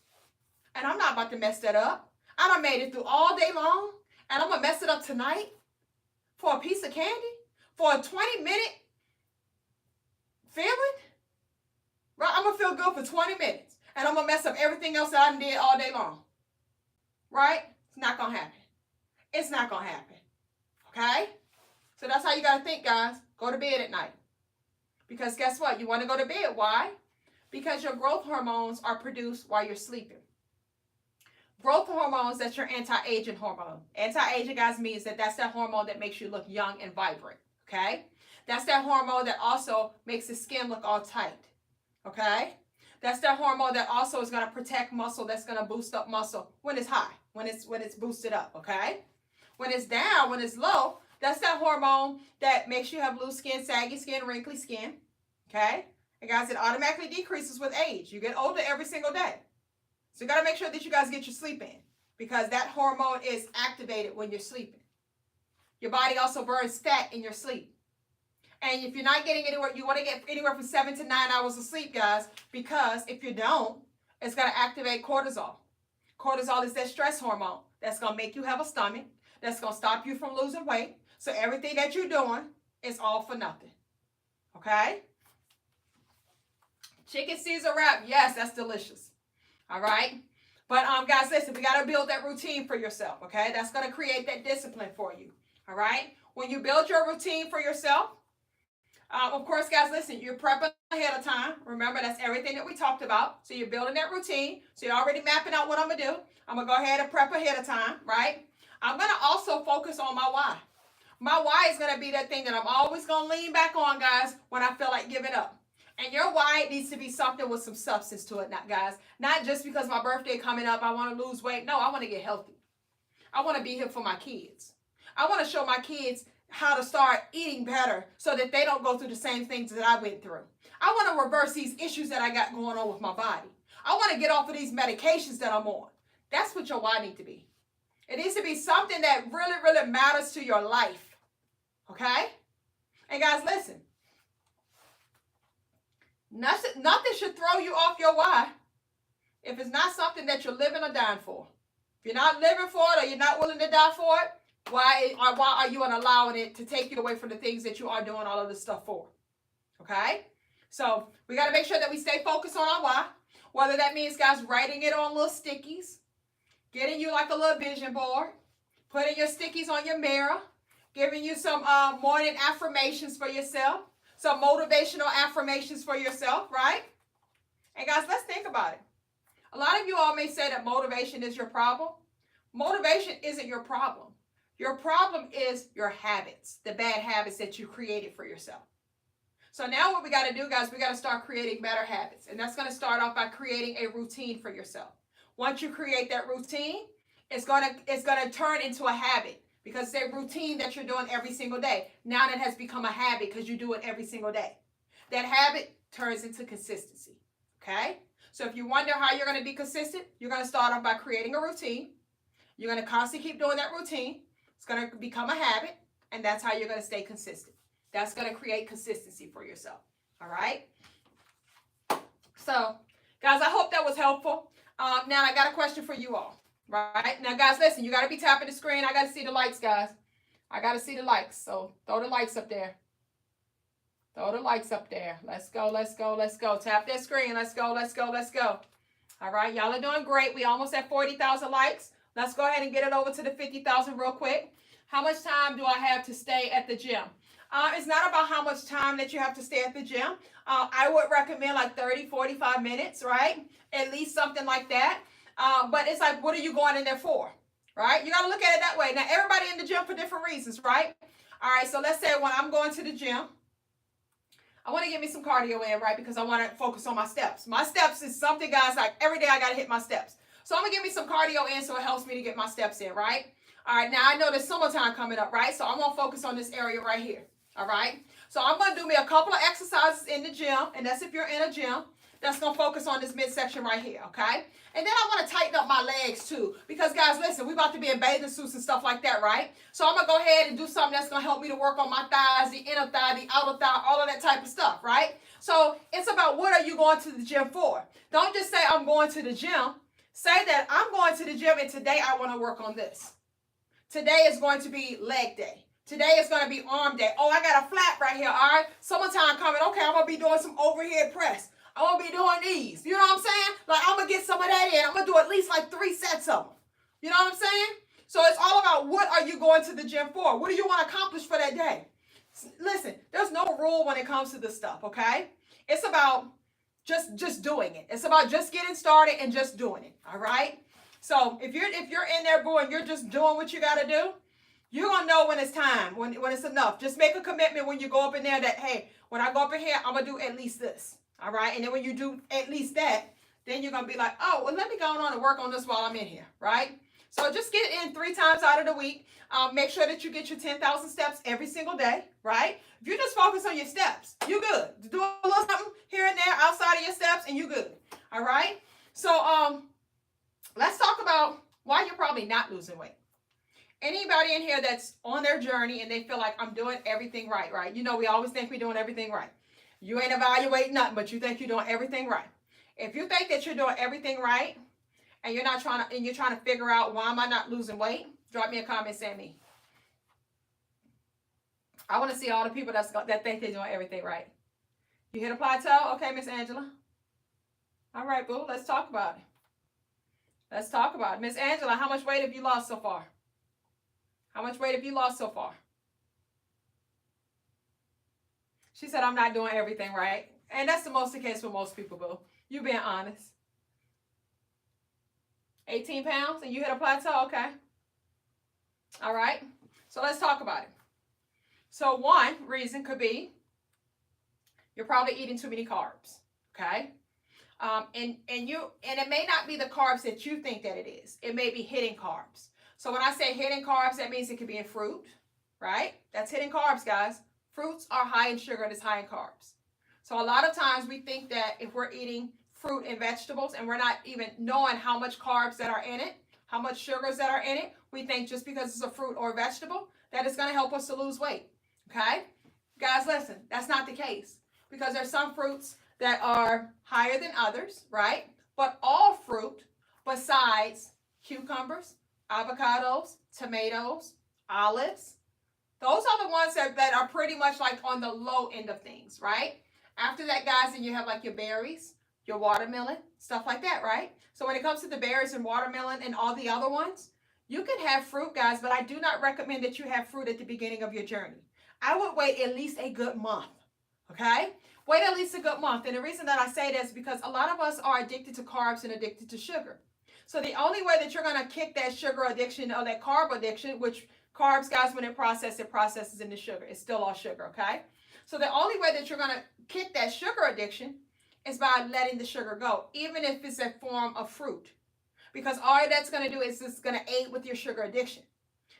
And I'm not about to mess that up. I done made it through all day long, and I'm going to mess it up tonight for a piece of candy, for a 20-minute feeling. Right? I'm going to feel good for 20 minutes, and I'm going to mess up everything else that I did all day long. Right? It's not going to happen. It's not going to happen. Okay? So that's how you got to think, guys. Go to bed at night. Because guess what? You want to go to bed. Why? Because your growth hormones are produced while you're sleeping. Growth hormones, that's your anti-aging hormone. Anti-aging, guys, means that's that hormone that makes you look young and vibrant. Okay? That's that hormone that also makes the skin look all tight. Okay? That's that hormone that also is going to protect muscle, that's going to boost up muscle when it's high, when it's boosted up, okay? When it's down, when it's low, that's that hormone that makes you have loose skin, saggy skin, wrinkly skin, okay? And guys, it automatically decreases with age. You get older every single day. So you got to make sure that you guys get your sleep in, because that hormone is activated when you're sleeping. Your body also burns fat in your sleep. And if you're not getting anywhere, you want to get anywhere from 7 to 9 hours of sleep, guys, because if you don't, it's going to activate cortisol. Cortisol is that stress hormone that's going to make you have a stomach, that's going to stop you from losing weight. So everything that you're doing is all for nothing. Okay? Chicken Caesar wrap, yes, that's delicious. All right? But guys, listen, we got to build that routine for yourself, okay? That's going to create that discipline for you. All right? When you build your routine for yourself, of course, guys, listen, you're prepping ahead of time. Remember, that's everything that we talked about. So you're building that routine. So you're already mapping out what I'm going to do. I'm going to go ahead and prep ahead of time, right? I'm going to also focus on my why. My why is going to be that thing that I'm always going to lean back on, guys, when I feel like giving up. And your why needs to be something with some substance to it, not, guys. Not just because my birthday coming up, I want to lose weight. No, I want to get healthy. I want to be here for my kids. I want to show my kids how to start eating better so that they don't go through the same things that I went through. I want to reverse these issues that I got going on with my body. I want to get off of these medications that I'm on. That's what your why needs to be. It needs to be something that really, really matters to your life. Okay? And guys, listen. Nothing should throw you off your why if it's not something that you're living or dying for. If you're not living for it or you're not willing to die for it, why are you allowing it to take you away from the things that you are doing all of this stuff for? Okay? So we got to make sure that we stay focused on our why. Whether that means, guys, writing it on little stickies, getting you like a little vision board, putting your stickies on your mirror, giving you some morning affirmations for yourself, some motivational affirmations for yourself, right? And guys, let's think about it. A lot of you all may say that motivation is your problem. Motivation isn't your problem. Your problem is your habits, the bad habits that you created for yourself. So now what we got to do, guys, we got to start creating better habits. And that's going to start off by creating a routine for yourself. Once you create that routine, it's going to turn into a habit, because it's a routine that you're doing every single day. Now that has become a habit because you do it every single day. That habit turns into consistency. Okay? So if you wonder how you're going to be consistent, you're going to start off by creating a routine. You're going to constantly keep doing that routine. It's going to become a habit, and that's how you're going to stay consistent. That's going to create consistency for yourself. All right? So, guys, I hope that was helpful. Now, I got a question for you all. Right? Now, guys, listen, you got to be tapping the screen. I got to see the likes, guys. I got to see the likes. So, throw the likes up there. Throw the likes up there. Let's go, let's go, let's go. Tap that screen. Let's go, let's go, let's go. All right? Y'all are doing great. We almost at 40,000 likes. Let's go ahead and get it over to the 50,000 real quick. How much time do I have to stay at the gym? It's not about how much time that you have to stay at the gym. I would recommend like 30, 45 minutes, right? At least something like that. But it's like, what are you going in there for, right? You got to look at it that way. Now, everybody in the gym for different reasons, right? All right, so let's say when I'm going to the gym, I want to get me some cardio in, right? Because I want to focus on my steps. My steps is something, guys, like every day I got to hit my steps. So I'm going to get me some cardio in so it helps me to get my steps in, right? All right, now I know there's summertime coming up, right? So I'm going to focus on this area right here, all right? So I'm going to do me a couple of exercises in the gym, and that's if you're in a gym. That's going to focus on this midsection right here, okay? And then I want to tighten up my legs too, because, guys, listen, we're about to be in bathing suits and stuff like that, right? So I'm going to go ahead and do something that's going to help me to work on my thighs, the inner thigh, the outer thigh, all of that type of stuff, right? So it's about what are you going to the gym for? Don't just say I'm going to the gym. Say that I'm going to the gym and today I want to work on this. Today is going to be leg day. Today is going to be arm day. Oh, I got a flat right here, all right? Summertime coming. Okay, I'm going to be doing some overhead press. I'm going to be doing these. You know what I'm saying? Like, I'm going to get some of that in. I'm going to do at least like 3 sets of them. You know what I'm saying? So it's all about what are you going to the gym for? What do you want to accomplish for that day? Listen, there's no rule when it comes to this stuff, okay? It's about just doing it. It's about just getting started and just doing it, all right? So if you're in there, boy, and you're just doing what you got to do, You're going to know when it's time, when it's enough. Just make a commitment when you go up in there that, hey, when I go up in here, I'm going to do at least this. All right? And then when you do at least that, then you're going to be like, oh, well, let me go on and work on this while I'm in here, right? So just get in 3 times out of the week. Make sure that you get your 10,000 steps every single day, right? If you just focus on your steps, you're good. Do a little something here and there outside of your steps, and you're good. All right? So let's talk about why you're probably not losing weight. Anybody in here that's on their journey and they feel like I'm doing everything right, right? You know, we always think we're doing everything right. You ain't evaluating nothing, but you think you're doing everything right. If you think that you're doing everything right and you're trying to figure out why am I not losing weight, drop me a comment saying me. I want to see all the people that think they're doing everything right. You hit a plateau? Okay, Miss Angela. All right, boo, let's talk about it. Let's talk about it. Miss Angela, how much weight have you lost so far? How much weight have you lost so far? She said, I'm not doing everything right. And that's the case for most people, boo. You being honest. 18 pounds and you hit a plateau? Okay. All right. So let's talk about it. So one reason could be you're probably eating too many carbs. Okay. And it may not be the carbs that you think that it is. It may be hidden carbs. So when I say hidden carbs, that means it could be in fruit, right? That's hidden carbs, guys. Fruits are high in sugar and it's high in carbs. So a lot of times we think that if we're eating fruit and vegetables and we're not even knowing how much carbs that are in it, how much sugars that are in it, we think just because it's a fruit or a vegetable that it's going to help us to lose weight, okay? Guys, listen, that's not the case because there's some fruits that are higher than others, right? But all fruit besides cucumbers, avocados, tomatoes, olives, those are the ones that are pretty much like on the low end of things, right? After that, guys, then you have like your berries, your watermelon, stuff like that, right? So when it comes to the berries and watermelon and all the other ones, you can have fruit, guys, but I do not recommend that you have fruit at the beginning of your journey. I would wait at least a good month, okay? Wait at least a good month. And the reason that I say that is because a lot of us are addicted to carbs and addicted to sugar. So the only way that you're going to kick that sugar addiction or that carb addiction, which carbs, guys, when it processes into sugar. It's still all sugar, okay? So the only way that you're going to kick that sugar addiction is by letting the sugar go, even if it's a form of fruit. Because all that's going to do is it's going to aid with your sugar addiction.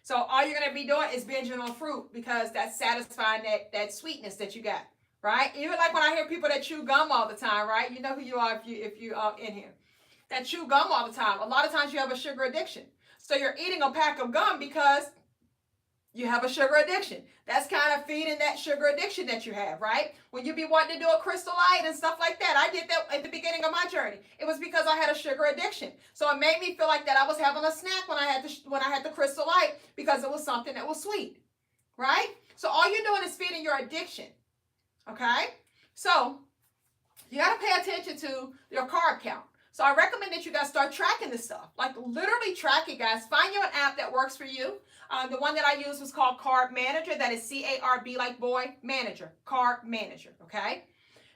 So all you're going to be doing is binging on fruit because that's satisfying that sweetness that you got, right? Even like when I hear people that chew gum all the time, right? You know who you are if you are in here. That chew gum all the time. A lot of times you have a sugar addiction. So you're eating a pack of gum because you have a sugar addiction. That's kind of feeding that sugar addiction that you have, right? When you be wanting to do a Crystal Light and stuff like that. I did that at the beginning of my journey. It was because I had a sugar addiction. So it made me feel like that I was having a snack when I had the Crystal Light because it was something that was sweet, right? So all you're doing is feeding your addiction, okay? So you got to pay attention to your carb count. So I recommend that you guys start tracking this stuff. Like literally track it, guys. Find you an app that works for you. The one that I used was called Carb Manager. That is C-A-R-B like boy, manager. Carb Manager, okay?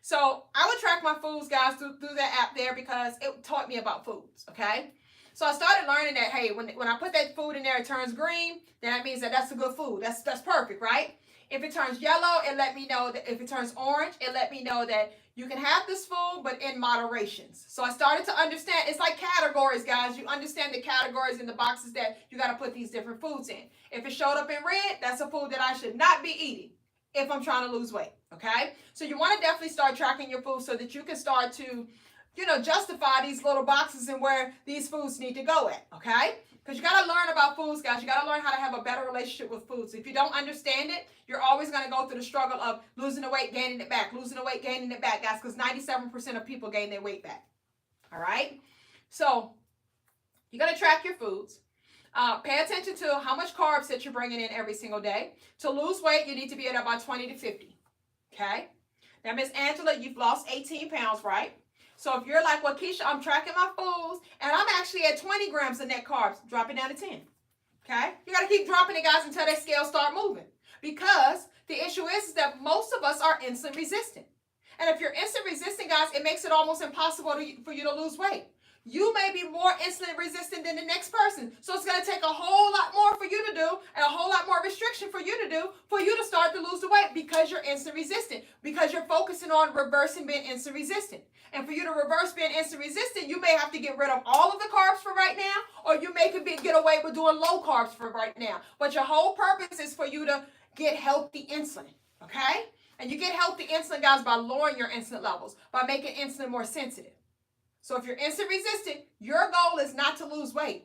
So I would track my foods, guys, through that app there because it taught me about foods, okay? So I started learning that, hey, when I put that food in there, it turns green, then that means that that's a good food. That's perfect, right? If it turns yellow, it let me know that if it turns orange, it let me know that you can have this food, but in moderations. So I started to understand, it's like categories, guys. You understand the categories in the boxes that you got to put these different foods in. If it showed up in red, that's a food that I should not be eating if I'm trying to lose weight, okay? So you want to definitely start tracking your food so that you can start to, justify these little boxes and where these foods need to go at, okay? Because you got to learn about foods, guys. You got to learn how to have a better relationship with foods. If you don't understand it, you're always going to go through the struggle of losing the weight, gaining it back, losing the weight, gaining it back, guys, because 97% of people gain their weight back, all right? So you got to track your foods. Pay attention to how much carbs that you're bringing in every single day. To lose weight, you need to be at about 20 to 50, okay? Now, Miss Angela, you've lost 18 pounds, right? So if you're like, well, Keisha, I'm tracking my foods, and I'm actually at 20 grams of net carbs, drop it down to 10, okay? You got to keep dropping it, guys, until that scale start moving. Because the issue is that most of us are insulin resistant. And if you're insulin resistant, guys, it makes it almost impossible for you to lose weight. you may be more insulin resistant than the next person. So it's going to take a whole lot more for you to do and a whole lot more restriction for you to do for you to start to lose the weight because you're insulin resistant, because you're focusing on reversing being insulin resistant. And for you to reverse being insulin resistant, you may have to get rid of all of the carbs for right now, or you may get away with doing low carbs for right now. But your whole purpose is for you to get healthy insulin, okay? And you get healthy insulin, guys, by lowering your insulin levels, by making insulin more sensitive. So if you're insulin resistant, your goal is not to lose weight.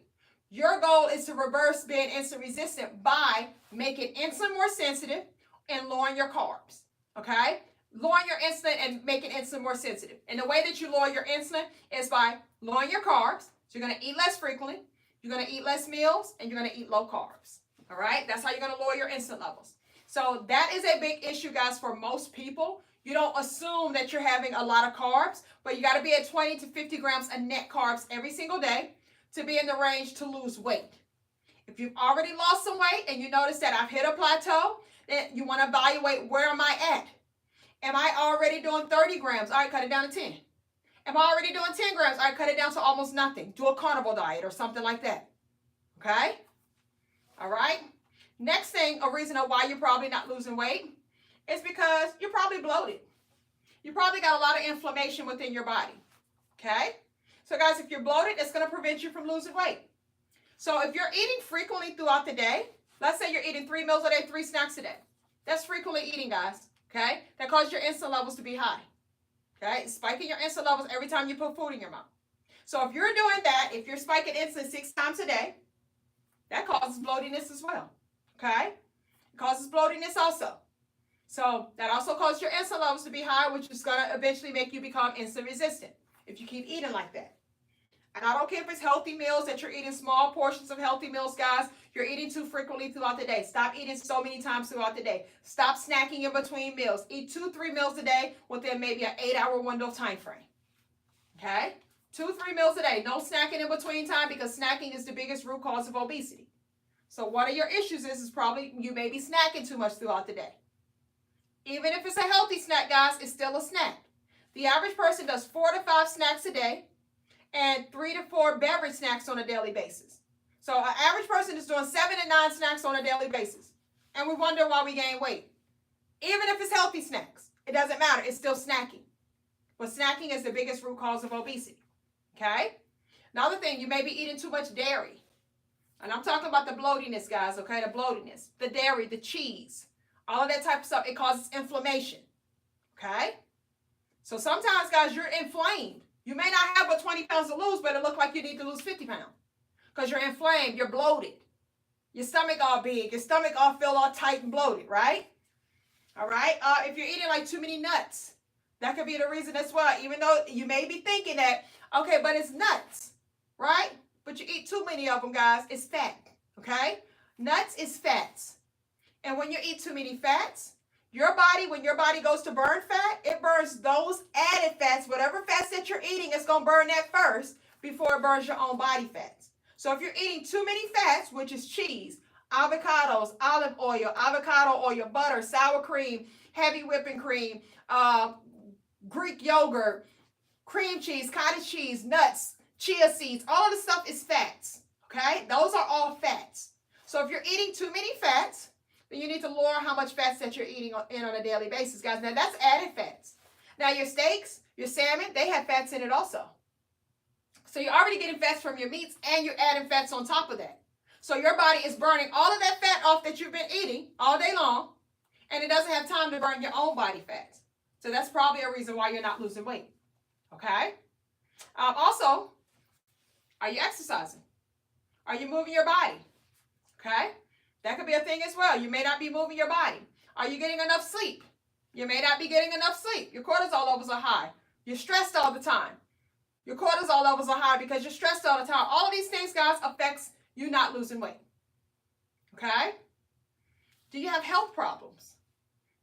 Your goal is to reverse being insulin resistant by making insulin more sensitive and lowering your carbs, okay? Lowering your insulin and making insulin more sensitive. And the way that you lower your insulin is by lowering your carbs. So you're going to eat less frequently, you're going to eat less meals, and you're going to eat low carbs, all right? That's how you're going to lower your insulin levels. So that is a big issue, guys, for most people. You don't assume that you're having a lot of carbs, but you got to be at 20 to 50 grams of net carbs every single day to be in the range to lose weight. If you've already lost some weight and you notice that I've hit a plateau, then you want to evaluate, where am I at? Am I already doing 30 grams? All right, cut it down to 10. Am I already doing 10 grams? All right, cut it down to almost nothing. Do a carnivore diet or something like that. Okay? All right? Next thing, a reason of why you're probably not losing weight is because you're probably bloated. You probably got a lot of inflammation within your body, okay? So guys, if you're bloated, it's going to prevent you from losing weight. So if you're eating frequently throughout the day, let's say you're eating 3 meals a day, 3 snacks a day. That's frequently eating, guys, okay? That causes your insulin levels to be high, okay? It's spiking your insulin levels every time you put food in your mouth. So if you're doing that, if you're spiking insulin 6 times a day, that causes bloatiness as well, okay? It causes bloatiness also. So that also causes your insulin levels to be high, which is going to eventually make you become insulin resistant if you keep eating like that. And I don't care if it's healthy meals that you're eating, small portions of healthy meals, guys. You're eating too frequently throughout the day. Stop eating so many times throughout the day. Stop snacking in between meals. Eat 2-3 meals a day within maybe an 8-hour window time frame. Okay? 2-3 meals a day. No snacking in between time, because snacking is the biggest root cause of obesity. So one of your issues is probably you may be snacking too much throughout the day. Even if it's a healthy snack, guys, it's still a snack. The average person does 4 to 5 snacks a day and 3 to 4 beverage snacks on a daily basis. So an average person is doing 7 to 9 snacks on a daily basis. And we wonder why we gain weight. Even if it's healthy snacks, it doesn't matter. It's still snacking. But snacking is the biggest root cause of obesity. Okay? Another thing, you may be eating too much dairy. And I'm talking about the bloatiness, guys, okay? The bloatiness, the dairy, the cheese. All of that type of stuff, it causes inflammation, okay? So sometimes, guys, you're inflamed. You may not have but 20 pounds to lose, but it looks like you need to lose 50 pounds because you're inflamed, you're bloated. Your stomach all big, your stomach all feel all tight and bloated, right? All right? If you're eating like too many nuts, that could be the reason as well, even though you may be thinking that, okay, but it's nuts, right? But you eat too many of them, guys, it's fat, okay? Nuts is fats. And when you eat too many fats, your body, when your body goes to burn fat, it burns those added fats. Whatever fats that you're eating, it's going to burn that first before it burns your own body fats. So if you're eating too many fats, which is cheese, avocados, olive oil, avocado oil, butter, sour cream, heavy whipping cream, Greek yogurt, cream cheese, cottage cheese, nuts, chia seeds, all of the stuff is fats, okay? Those are all fats. So if you're eating too many fats, then you need to lower how much fats that you're eating on a daily basis, guys. Now, that's added fats. Now, your steaks, your salmon, they have fats in it also. So you're already getting fats from your meats, and you're adding fats on top of that. So your body is burning all of that fat off that you've been eating all day long, and it doesn't have time to burn your own body fats. So that's probably a reason why you're not losing weight, okay? Also, are you exercising? Are you moving your body, okay? That could be a thing as well. You may not be moving your body. Are you getting enough sleep? You may not be getting enough sleep. Your cortisol levels are high. You're stressed all the time. Your cortisol levels are high because you're stressed all the time. All of these things, guys, affects you not losing weight. Okay? Do you have health problems?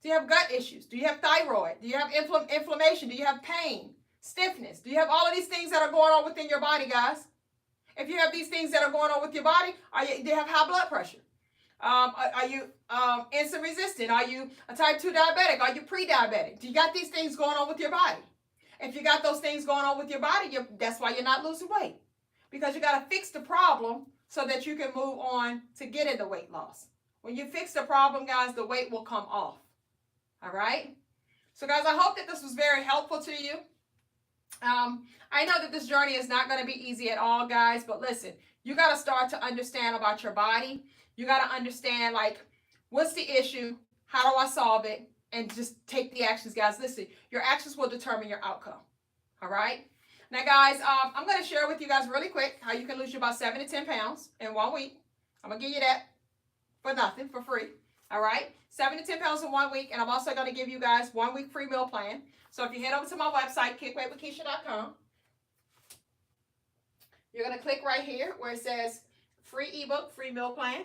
Do you have gut issues? Do you have thyroid? Do you have inflammation? Do you have pain, stiffness? Do you have all of these things that are going on within your body, guys? If you have these things that are going on with your body, do you have high blood pressure? Are you insulin resistant? Are you a type 2 diabetic? Are you pre-diabetic? Do you got these things going on with your body? If you got those things going on with your body, that's why you're not losing weight. Because you got to fix the problem so that you can move on to getting the weight loss. When you fix the problem, guys, the weight will come off. All right? So, guys, I hope that this was very helpful to you. I know that this journey is not going to be easy at all, guys, but listen, you got to start to understand about your body. You got to understand, like, what's the issue? How do I solve it? And just take the actions, guys. Listen, your actions will determine your outcome. All right? Now, guys, I'm going to share with you guys really quick how you can lose about 7 to 10 pounds in 1 week. I'm going to give you that for nothing, for free. All right? 7 to 10 pounds in 1 week. And I'm also going to give you guys 1 week free meal plan. So if you head over to my website, kickweightwithkeisha.com, you're going to click right here where it says free ebook, free meal plan.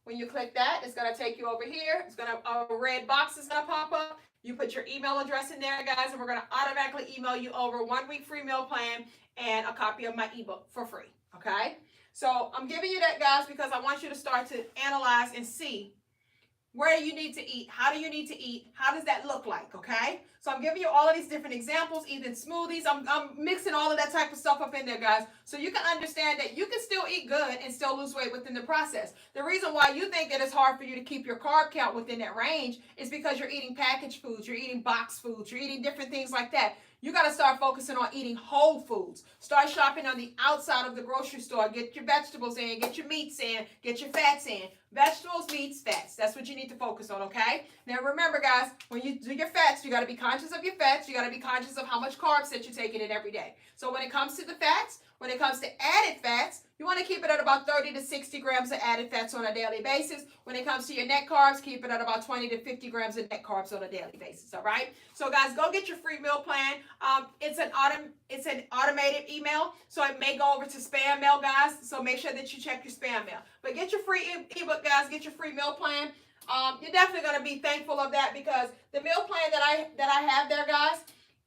When you click that, it's going to take you over here. It's going to, a red box is going to pop up. You put your email address in there, guys, and we're going to automatically email you over 1 week free meal plan and a copy of my ebook for free, okay? So I'm giving you that, guys, because I want you to start to analyze and see where you need to eat, how do you need to eat, how does that look like, okay? So I'm giving you all of these different examples, even smoothies. I'm mixing all of that type of stuff up in there, guys, so you can understand that you can still eat good and still lose weight within the process. The reason why you think that it's hard for you to keep your carb count within that range is because you're eating packaged foods, you're eating boxed foods, you're eating different things like that. You got to start focusing on eating whole foods. Start shopping on the outside of the grocery store. Get your vegetables in, get your meats in, get your fats in. Vegetables, meats, fats. That's what you need to focus on, okay? Now remember, guys, when you do your fats, you got to be conscious of your fats. You got to be conscious of how much carbs that you're taking in every day. So when it comes to the fats, when it comes to added fats, you want to keep it at about 30 to 60 grams of added fats on a daily basis. When it comes to your net carbs, keep it at about 20 to 50 grams of net carbs on a daily basis, all right? So, guys, go get your free meal plan. It's an automated email, so it may go over to spam mail, guys, so make sure that you check your spam mail. But get your free ebook, guys. Get your free meal plan. You're definitely going to be thankful of that because the meal plan that I have there, guys,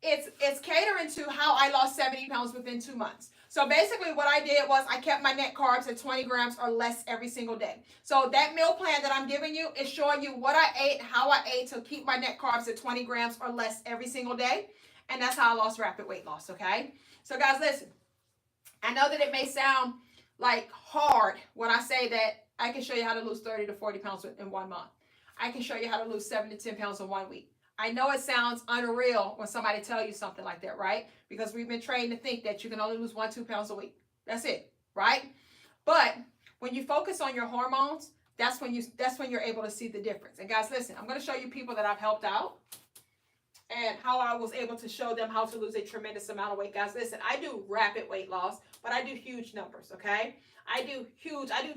it's catering to how I lost 70 pounds within 2 months. So basically what I did was I kept my net carbs at 20 grams or less every single day. So that meal plan that I'm giving you is showing you what I ate, how I ate to keep my net carbs at 20 grams or less every single day. And that's how I lost rapid weight loss, okay? So guys, listen, I know that it may sound like hard when I say that I can show you how to lose 30 to 40 pounds in 1 month. I can show you how to lose 7 to 10 pounds in 1 week. I know it sounds unreal when somebody tells you something like that, right? Because we've been trained to think that you can only lose 1-2 pounds a week. That's it, right? But when you focus on your hormones, that's when you're able to see the difference. And guys, listen, I'm going to show you people that I've helped out and how I was able to show them how to lose a tremendous amount of weight. Guys, listen, I do rapid weight loss, but I do huge numbers, okay? I do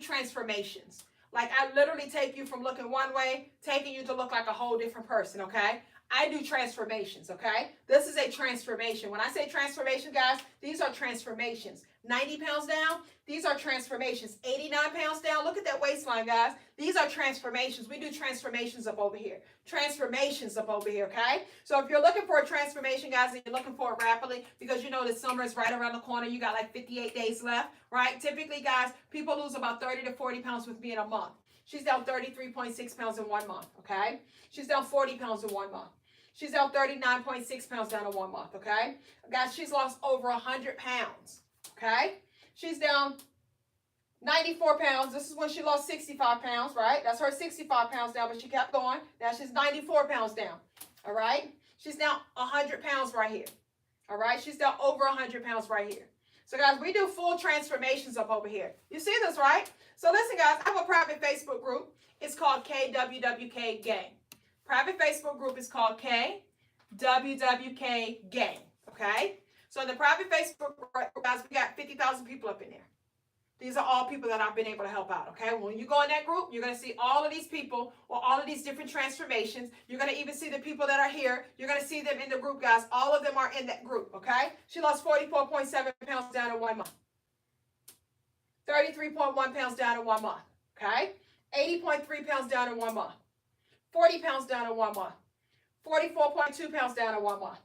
transformations. Like I literally take you from looking one way, taking you to look like a whole different person, okay? I do transformations, okay? This is a transformation. When I say transformation, guys, these are transformations. 90 pounds down, these are transformations. 89 pounds down, look at that waistline, guys. These are transformations. We do transformations up over here. Transformations up over here, okay? So if you're looking for a transformation, guys, and you're looking for it rapidly, because you know the summer is right around the corner, you got like 58 days left, right? Typically, guys, people lose about 30 to 40 pounds with me in a month. She's down 33.6 pounds in 1 month, okay? She's down 40 pounds in 1 month. She's down 39.6 pounds down in 1 month, okay? Guys, she's lost over 100 pounds, okay? She's down 94 pounds. This is when she lost 65 pounds, right? That's her 65 pounds down, but she kept going. Now she's 94 pounds down, all right? She's down 100 pounds right here, all right? She's down over 100 pounds right here. So, guys, we do full transformations up over here. You see this, right? So, listen, guys, I have a private Facebook group. It's called KWWK Gang. Private Facebook group is called KWWK Gang, okay? So in the private Facebook group, guys, we got 50,000 people up in there. These are all people that I've been able to help out, okay? When you go in that group, you're going to see all of these people or all of these different transformations. You're going to even see the people that are here. You're going to see them in the group, guys. All of them are in that group, okay? She lost 44.7 pounds down in 1 month. 33.1 pounds down in 1 month, okay? 80.3 pounds down in 1 month. 40 pounds down in 1 month. 44.2 pounds down in 1 month.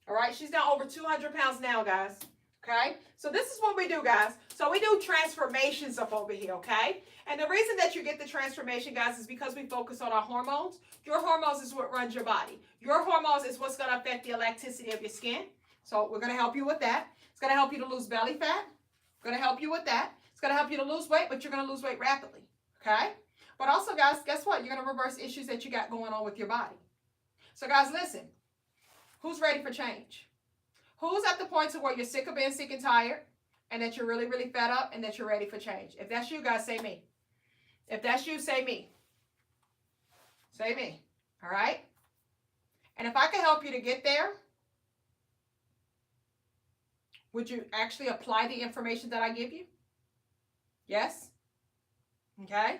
All right, she's down over 200 pounds now, guys. Okay, so this is what we do, guys. So we do transformations up over here, okay? And the reason that you get the transformation, guys, is because we focus on our hormones. Your hormones is what runs your body. Your hormones is what's going to affect the elasticity of your skin, So we're going to help you with that. It's going to help you to lose belly fat. We're going to help you with that. It's going to help you to lose weight, but you're going to lose weight rapidly. Okay? But also, guys, guess what? You're going to reverse issues that you got going on with your body. So, guys, listen. Who's ready for change? Who's at the point to where you're sick of being sick and tired, and that you're really, really fed up, and that you're ready for change? If that's you, guys, say me. If that's you, say me. Say me. All right? And if I can help you to get there, would you actually apply the information that I give you? Yes? Okay?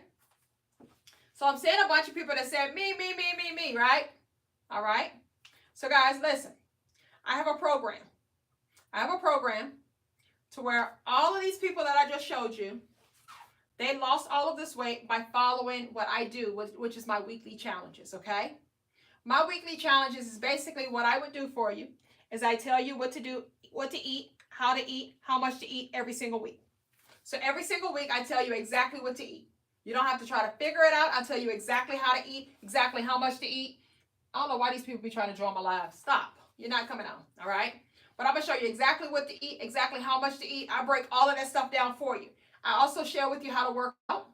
So I'm seeing a bunch of people that said me, right? All right? So guys, listen. I have a program. I have a program to where all of these people that I just showed you, they lost all of this weight by following what I do, which is my weekly challenges, okay? My weekly challenges is basically what I would do for you is I tell you what to do, what to eat, how much to eat every single week. So every single week I tell you exactly what to eat. You don't have to try to figure it out. I'll tell you exactly how to eat, exactly how much to eat. I don't know why these people be trying to draw my live. Stop. You're not coming on, all right? But I'm going to show you exactly what to eat, exactly how much to eat. I break all of that stuff down for you. I also share with you how to work out.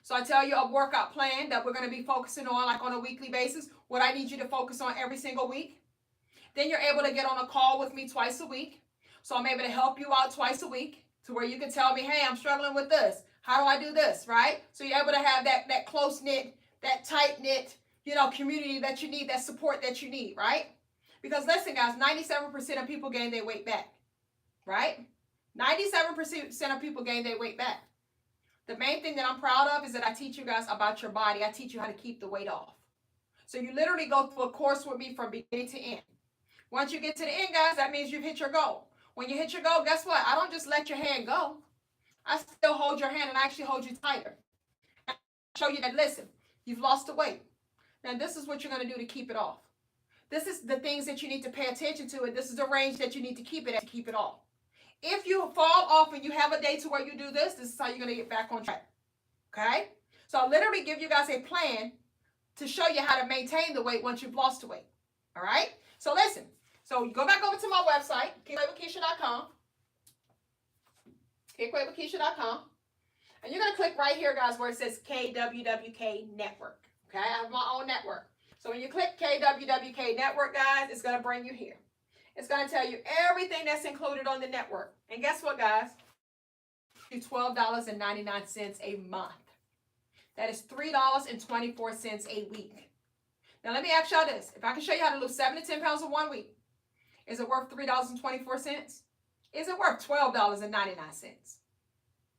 So I tell you a workout plan that we're going to be focusing on like on a weekly basis, what I need you to focus on every single week. Then you're able to get on a call with me twice a week. So I'm able to help you out twice a week to where you can tell me, hey, I'm struggling with this. How do I do this, right? So you're able to have that close-knit, that tight-knit, community that you need, that support that you need, right? Because listen, guys, 97% of people gain their weight back, right? 97% of people gain their weight back. The main thing that I'm proud of is that I teach you guys about your body. I teach you how to keep the weight off. So you literally go through a course with me from beginning to end. Once you get to the end, guys, that means you've hit your goal. When you hit your goal, guess what? I don't just let your hand go. I still hold your hand and I actually hold you tighter. I show you that, listen, you've lost the weight. Now, this is what you're going to do to keep it off. This is the things that you need to pay attention to, and this is the range that you need to keep it at to keep it off. If you fall off and you have a day to where you do this is how you're going to get back on track. Okay? So I'll literally give you guys a plan to show you how to maintain the weight once you've lost the weight. All right? So listen. So you go back over to my website, KickWeightWithKeisha.com. KickWeightWithKeisha.com. And you're going to click right here, guys, where it says KWWK Network. Okay? I have my own network. So when you click KWWK Network, guys, it's going to bring you here. It's going to tell you everything that's included on the network. And guess what, guys? It's $12.99 a month. That is $3.24 a week. Now, let me ask y'all this. If I can show you how to lose 7 to 10 pounds in 1 week, is it worth $3.24? Is it worth $12.99?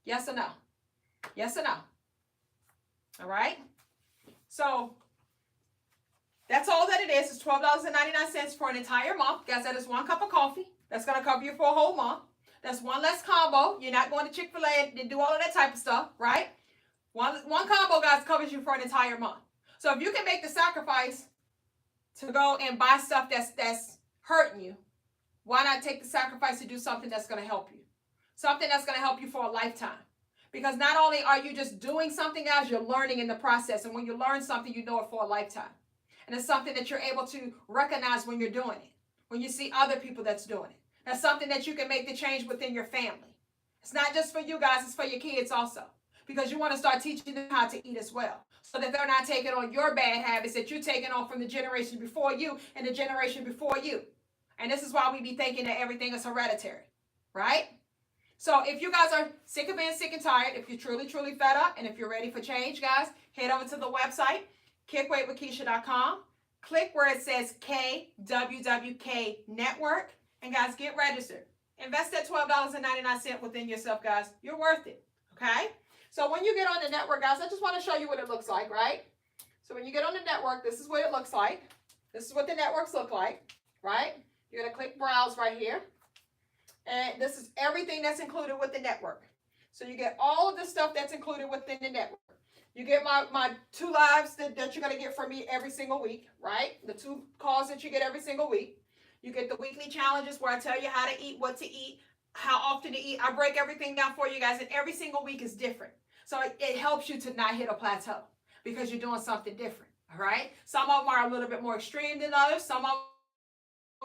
Yes or no? Yes or no? All right? So, that's all that it is. It's $12.99 for an entire month. Guys, that is 1 cup of coffee. That's going to cover you for a whole month. That's one less combo. You're not going to Chick-fil-A and do all of that type of stuff, right? One combo, guys, covers you for an entire month. So if you can make the sacrifice to go and buy stuff that's hurting you, why not take the sacrifice to do something that's going to help you? Something that's going to help you for a lifetime. Because not only are you just doing something, guys, you're learning in the process. And when you learn something, you know it for a lifetime. And it's something that you're able to recognize when you're doing it. When you see other people that's doing it. That's something that you can make the change within your family. It's not just for you guys, it's for your kids also. Because you want to start teaching them how to eat as well. So that they're not taking on your bad habits that you're taking on from the generation before you and the generation before you. And this is why we be thinking that everything is hereditary. Right? So if you guys are sick of being sick and tired, if you're truly, truly fed up, and if you're ready for change, guys, head over to the website, KickWeightWithKeisha.com. Click where it says KWWK Network. And guys, get registered. Invest that $12.99 within yourself, guys. You're worth it. Okay? So when you get on the network, guys, I just want to show you what it looks like, right? So when you get on the network, this is what it looks like. This is what the networks look like, right? You're going to click Browse right here. And this is everything that's included with the network. So you get all of the stuff that's included within the network. You get my 2 lives that you're going to get from me every single week, right? The 2 calls that you get every single week. You get the weekly challenges where I tell you how to eat, what to eat, how often to eat. I break everything down for you guys, and every single week is different. So it helps you to not hit a plateau because you're doing something different, all right? Some of them are a little bit more extreme than others. Some of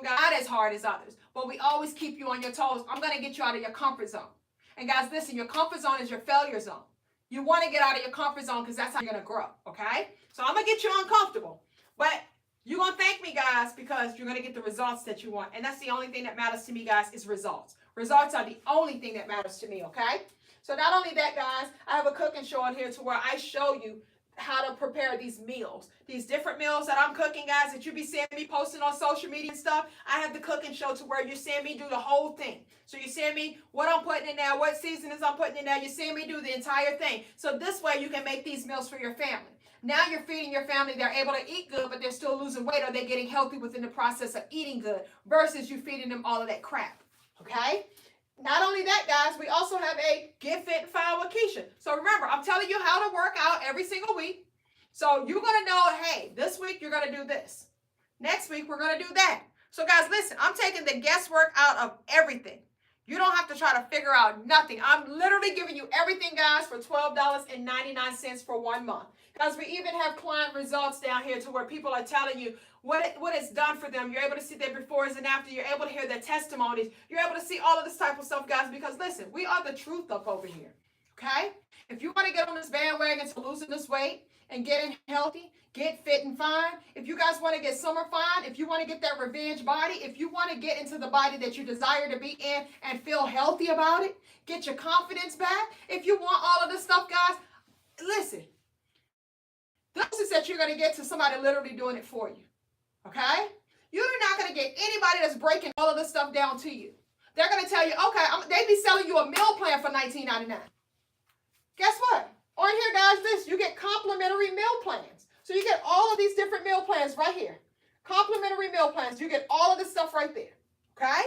not as hard as others, but we always keep you on your toes. I'm going to get you out of your comfort zone. And guys, listen, your comfort zone is your failure zone. You want to get out of your comfort zone because that's how you're going to grow, okay? So I'm going to get you uncomfortable, but you're going to thank me, guys, because you're going to get the results that you want. And that's the only thing that matters to me, guys, is results. Results are the only thing that matters to me, okay? So not only that, guys, I have a cooking show on here to where I show you how to prepare these meals, these different meals that I'm cooking, guys, that you be seeing me posting on social media and stuff. I have the cooking show to where you're seeing me do the whole thing. So you're seeing me, what I'm putting in there, what seasonings I'm putting in there. You're seeing me do the entire thing. So this way you can make these meals for your family. Now you're feeding your family. They're able to eat good, but they're still losing weight, or they're getting healthy within the process of eating good versus you feeding them all of that crap, okay? Not only that, guys, we also have a Get Fit and Fine with Keisha. So remember, I'm telling you how to work out every single week. So you're going to know, hey, this week you're going to do this. Next week we're going to do that. So guys, listen, I'm taking the guesswork out of everything. You don't have to try to figure out nothing. I'm literally giving you everything, guys, for $12.99 for 1 month. Guys, we even have client results down here to where people are telling you what it's done for them. You're able to see their befores and after. You're able to hear their testimonies. You're able to see all of this type of stuff, guys, because listen, we are the truth up over here, okay? If you want to get on this bandwagon to losing this weight and getting healthy, get fit and fine, if you guys want to get summer fine, if you want to get that revenge body, if you want to get into the body that you desire to be in and feel healthy about it, get your confidence back, if you want all of this stuff, guys, listen, this is that you're going to get to somebody literally doing it for you, okay? You're not going to get anybody that's breaking all of this stuff down to you. They're going to tell you, okay, they be selling you a meal plan for $19.99. Guess what? On here, guys, you get complimentary meal plans. So you get all of these different meal plans right here. Complimentary meal plans. You get all of this stuff right there, okay?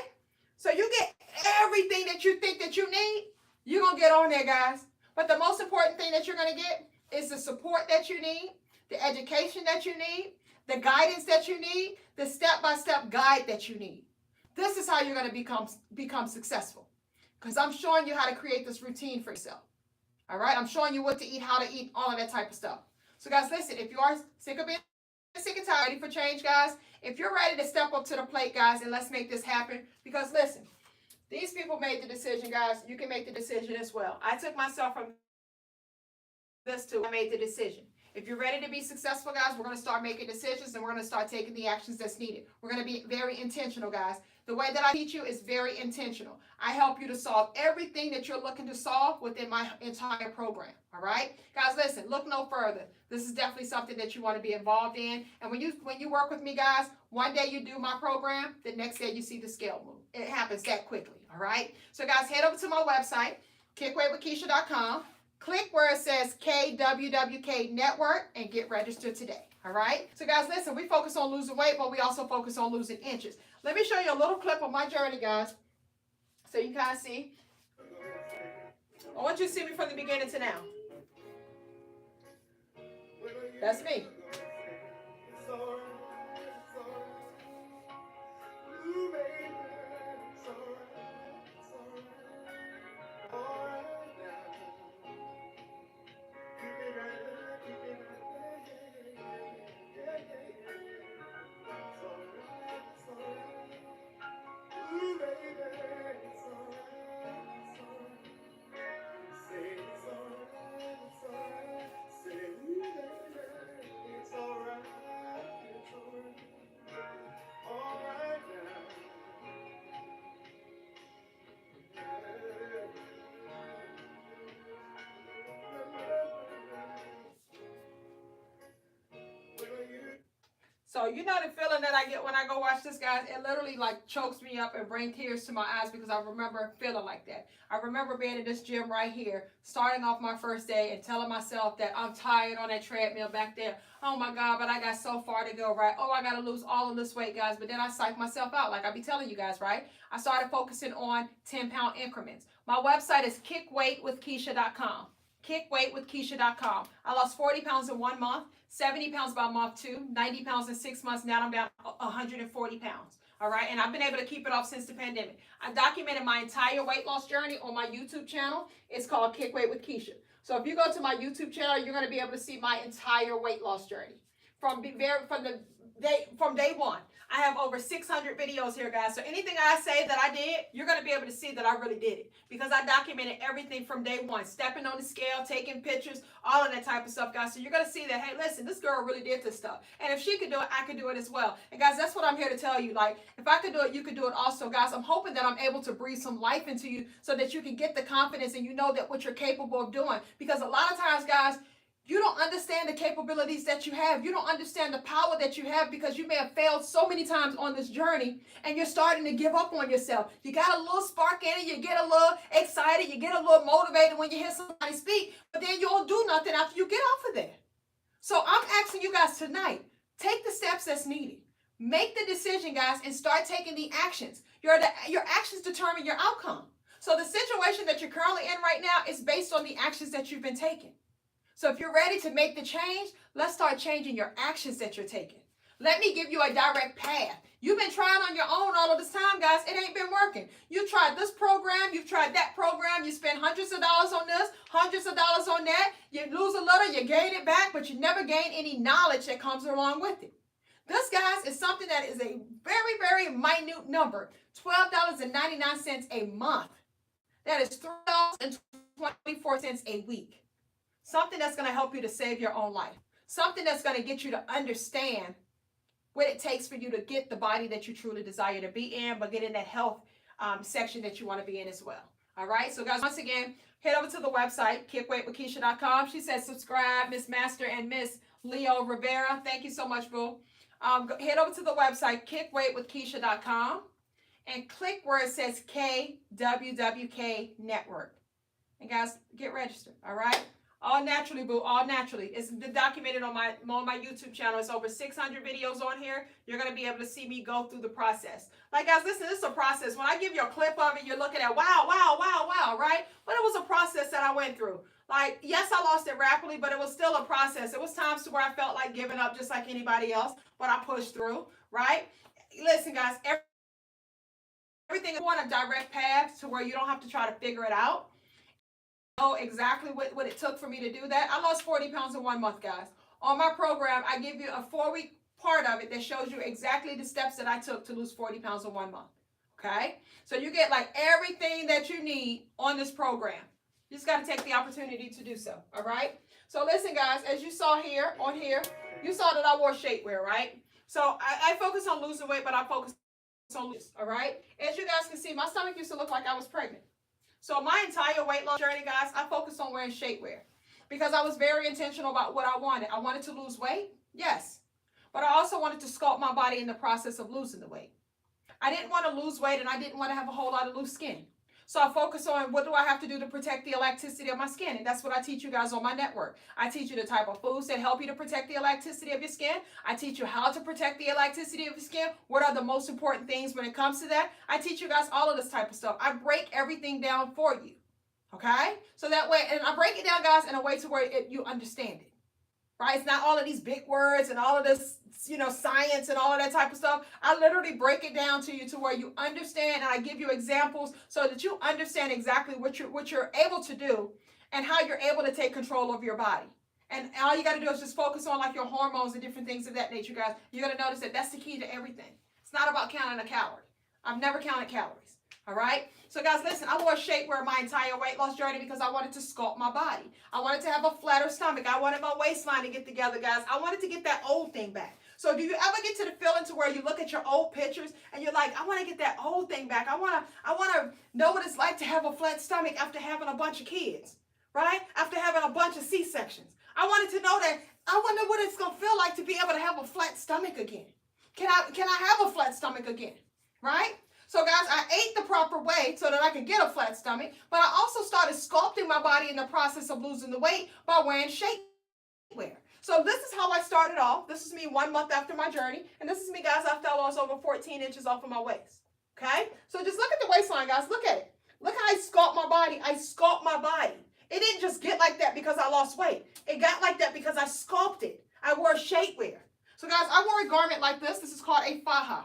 So you get everything that you think that you need, you're going to get on there, guys. But the most important thing that you're going to get is the support that you need, the education that you need, the guidance that you need, the step-by-step guide that you need. This is how you're going to become successful, because I'm showing you how to create this routine for yourself. All right? I'm showing you what to eat, how to eat, all of that type of stuff. So, guys, listen, if you are sick of being sick and tired, ready for change, guys, if you're ready to step up to the plate, guys, and let's make this happen, because, listen, these people made the decision, guys. You can make the decision as well. I took myself from this to I made the decision. If you're ready to be successful, guys, we're going to start making decisions, and we're going to start taking the actions that's needed. We're going to be very intentional, guys. The way that I teach you is very intentional. I help you to solve everything that you're looking to solve within my entire program, all right? Guys, listen, look no further. This is definitely something that you want to be involved in. And when you work with me, guys, one day you do my program, the next day you see the scale move. It happens that quickly, all right? So, guys, head over to my website, kickweightwithkeisha.com. Click where it says KWWK Network and get registered today, all right? So, guys, listen, we focus on losing weight, but we also focus on losing inches. Let me show you a little clip of my journey, guys, so you kind of see. I want you to see me from the beginning to now. That's me. So you know the feeling that I get when I go watch this, guys? It literally like chokes me up and brings tears to my eyes because I remember feeling like that. I remember being in this gym right here, starting off my first day and telling myself that I'm tired on that treadmill back there. Oh my God, but I got so far to go, right? Oh, I got to lose all of this weight, guys. But then I psyched myself out, like I be telling you guys, right? I started focusing on 10-pound increments. My website is kickweightwithkeisha.com. kickweightwithkeisha.com. I lost 40 pounds in 1 month, 70 pounds by month 2, 90 pounds in 6 months. Now I'm down 140 pounds. All right. And I've been able to keep it off since the pandemic. I documented my entire weight loss journey on my YouTube channel. It's called Kick Weight with Keisha. So if you go to my YouTube channel, you're going to be able to see my entire weight loss journey from day one. I have over 600 videos here, guys. So anything I say that I did, you're going to be able to see that I really did it, because I documented everything from day one, stepping on the scale, taking pictures, all of that type of stuff, guys. So you're going to see that, hey, listen, this girl really did this stuff. And if she could do it, I could do it as well. And guys, that's what I'm here to tell you. Like, if I could do it, you could do it also, guys. I'm hoping that I'm able to breathe some life into you so that you can get the confidence and you know that what you're capable of doing. Because a lot of times, guys, you don't understand the capabilities that you have. You don't understand the power that you have, because you may have failed so many times on this journey and you're starting to give up on yourself. You got a little spark in it. You get a little excited. You get a little motivated when you hear somebody speak, but then you don't do nothing after you get off of there. So I'm asking you guys tonight, take the steps that's needed. Make the decision, guys, and start taking the actions. Your actions determine your outcome. So the situation that you're currently in right now is based on the actions that you've been taking. So if you're ready to make the change, let's start changing your actions that you're taking. Let me give you a direct path. You've been trying on your own all of this time, guys. It ain't been working. You tried this program. You've tried that program. You spend hundreds of dollars on this, hundreds of dollars on that. You lose a little, you gain it back, but you never gain any knowledge that comes along with it. This, guys, is something that is a very, very minute number, $12.99 a month. That is $3.24 a week. Something that's going to help you to save your own life. Something that's going to get you to understand what it takes for you to get the body that you truly desire to be in, but get in that health section that you want to be in as well. All right? So, guys, once again, head over to the website, kickweightwithkeisha.com. She says subscribe, Miss Master and Miss Leo Rivera. Thank you so much, boo. Head over to the website, kickweightwithkeisha.com, and click where it says KWWK Network. And, guys, get registered. All right? All naturally, boo. All naturally. It's been documented on my YouTube channel. It's over 600 videos on here. You're going to be able to see me go through the process. Like, guys, listen, this is a process. When I give you a clip of it, you're looking at, wow, wow, wow, wow, right? But it was a process that I went through. Like, yes, I lost it rapidly, but it was still a process. It was times to where I felt like giving up just like anybody else, but I pushed through, right? Listen, guys, everything is on a direct path to where you don't have to try to figure it out. Know exactly what it took for me to do that. I lost 40 pounds in 1 month, guys. On my program, I give you a 4-week part of it that shows you exactly the steps that I took to lose 40 pounds in 1 month. Okay? So you get like everything that you need on this program. You just got to take the opportunity to do so. All right? So listen, guys, as you saw here, on here, you saw that I wore shapewear, right? So I focus on losing weight, but I focus on losing, all right? As you guys can see, my stomach used to look like I was pregnant. So my entire weight loss journey, guys, I focused on wearing shapewear because I was very intentional about what I wanted. I wanted to lose weight, yes, but I also wanted to sculpt my body in the process of losing the weight. I didn't want to lose weight, and I didn't want to have a whole lot of loose skin. So I focus on what do I have to do to protect the elasticity of my skin, and that's what I teach you guys on my network. I teach you the type of foods that help you to protect the elasticity of your skin. I teach you how to protect the elasticity of your skin. What are the most important things when it comes to that? I teach you guys all of this type of stuff. I break everything down for you, okay? So that way, and I break it down, guys, in a way to where you understand it. Right? It's not all of these big words and all of this, science and all of that type of stuff. I literally break it down to you to where you understand, and I give you examples so that you understand exactly what you're able to do and how you're able to take control of your body. And all you got to do is just focus on like your hormones and different things of that nature, guys. You're going to notice that that's the key to everything. It's not about counting a calorie. I've never counted calories. All right? So, guys, listen, I wore shapewear my entire weight loss journey because I wanted to sculpt my body. I wanted to have a flatter stomach. I wanted my waistline to get together, guys. I wanted to get that old thing back. So do you ever get to the feeling to where you look at your old pictures and you're like, I want to get that old thing back. I want to know what it's like to have a flat stomach after having a bunch of kids, right? After having a bunch of C-sections. I wanted to know that. I wonder what it's going to feel like to be able to have a flat stomach again. Can I have a flat stomach again, right? So, guys, I ate the proper way so that I could get a flat stomach, but I also started sculpting my body in the process of losing the weight by wearing shapewear. So this is how I started off. This is me 1 month after my journey, and this is me, guys, after I lost over 14 inches off of my waist, okay? So just look at the waistline, guys. Look at it. Look how I sculpt my body. I sculpt my body. It didn't just get like that because I lost weight. It got like that because I sculpted. I wore shapewear. So, guys, I wore a garment like this. This is called a faja.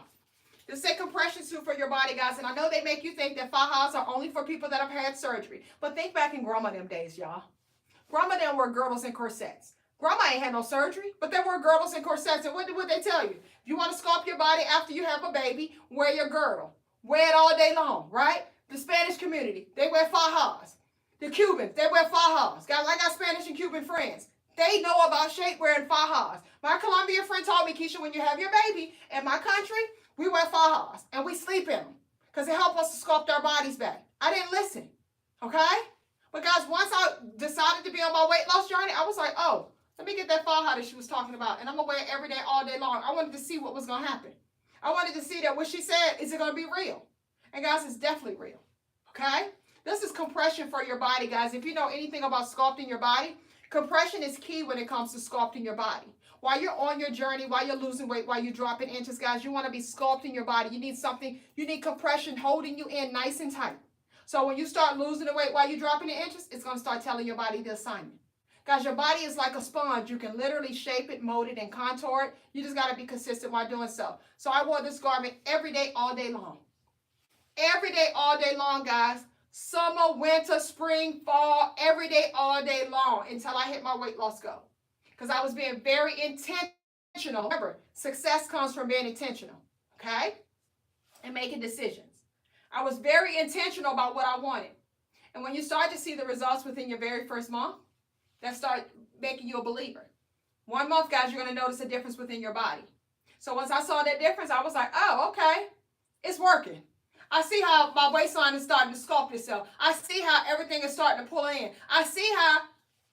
This is a compression suit for your body, guys, and I know they make you think that fajas are only for people that have had surgery, but think back in grandma them days, y'all. Grandma them wore girdles and corsets. Grandma ain't had no surgery, but there were girdles and corsets. And what did they tell you? If you want to sculpt your body after you have a baby, wear your girdle. Wear it all day long, right? The Spanish community, they wear fajas. The Cubans, they wear fajas. Guys, I got Spanish and Cuban friends. They know about shapewear and fajas. My Colombian friend told me, Keisha, when you have your baby in my country, we wear fajas and we sleep in them because it helps us to sculpt our bodies back. I didn't listen, okay? But guys, once I decided to be on my weight loss journey, I was like, oh, let me get that faja that she was talking about, and I'm going to wear it every day, all day long. I wanted to see what was going to happen. I wanted to see that what she said, is it going to be real? And guys, it's definitely real, okay? This is compression for your body, guys. If you know anything about sculpting your body, compression is key when it comes to sculpting your body. While you're on your journey, while you're losing weight, while you're dropping inches, guys, you want to be sculpting your body. You need something, you need compression holding you in nice and tight. So when you start losing the weight while you're dropping the inches, it's going to start telling your body the assignment. Guys, your body is like a sponge. You can literally shape it, mold it, and contour it. You just got to be consistent while doing so. So I wore this garment every day, all day long. Every day, all day long, guys. Summer, winter, spring, fall, every day, all day long until I hit my weight loss goal. Because I was being very intentional. Remember, success comes from being intentional, okay? And making decisions. I was very intentional about what I wanted. And when you start to see the results within your very first month, that start making you a believer. 1 month, guys, you're going to notice a difference within your body. So once I saw that difference, I was like, oh, okay, it's working. I see how my waistline is starting to sculpt itself. I see how everything is starting to pull in. I see how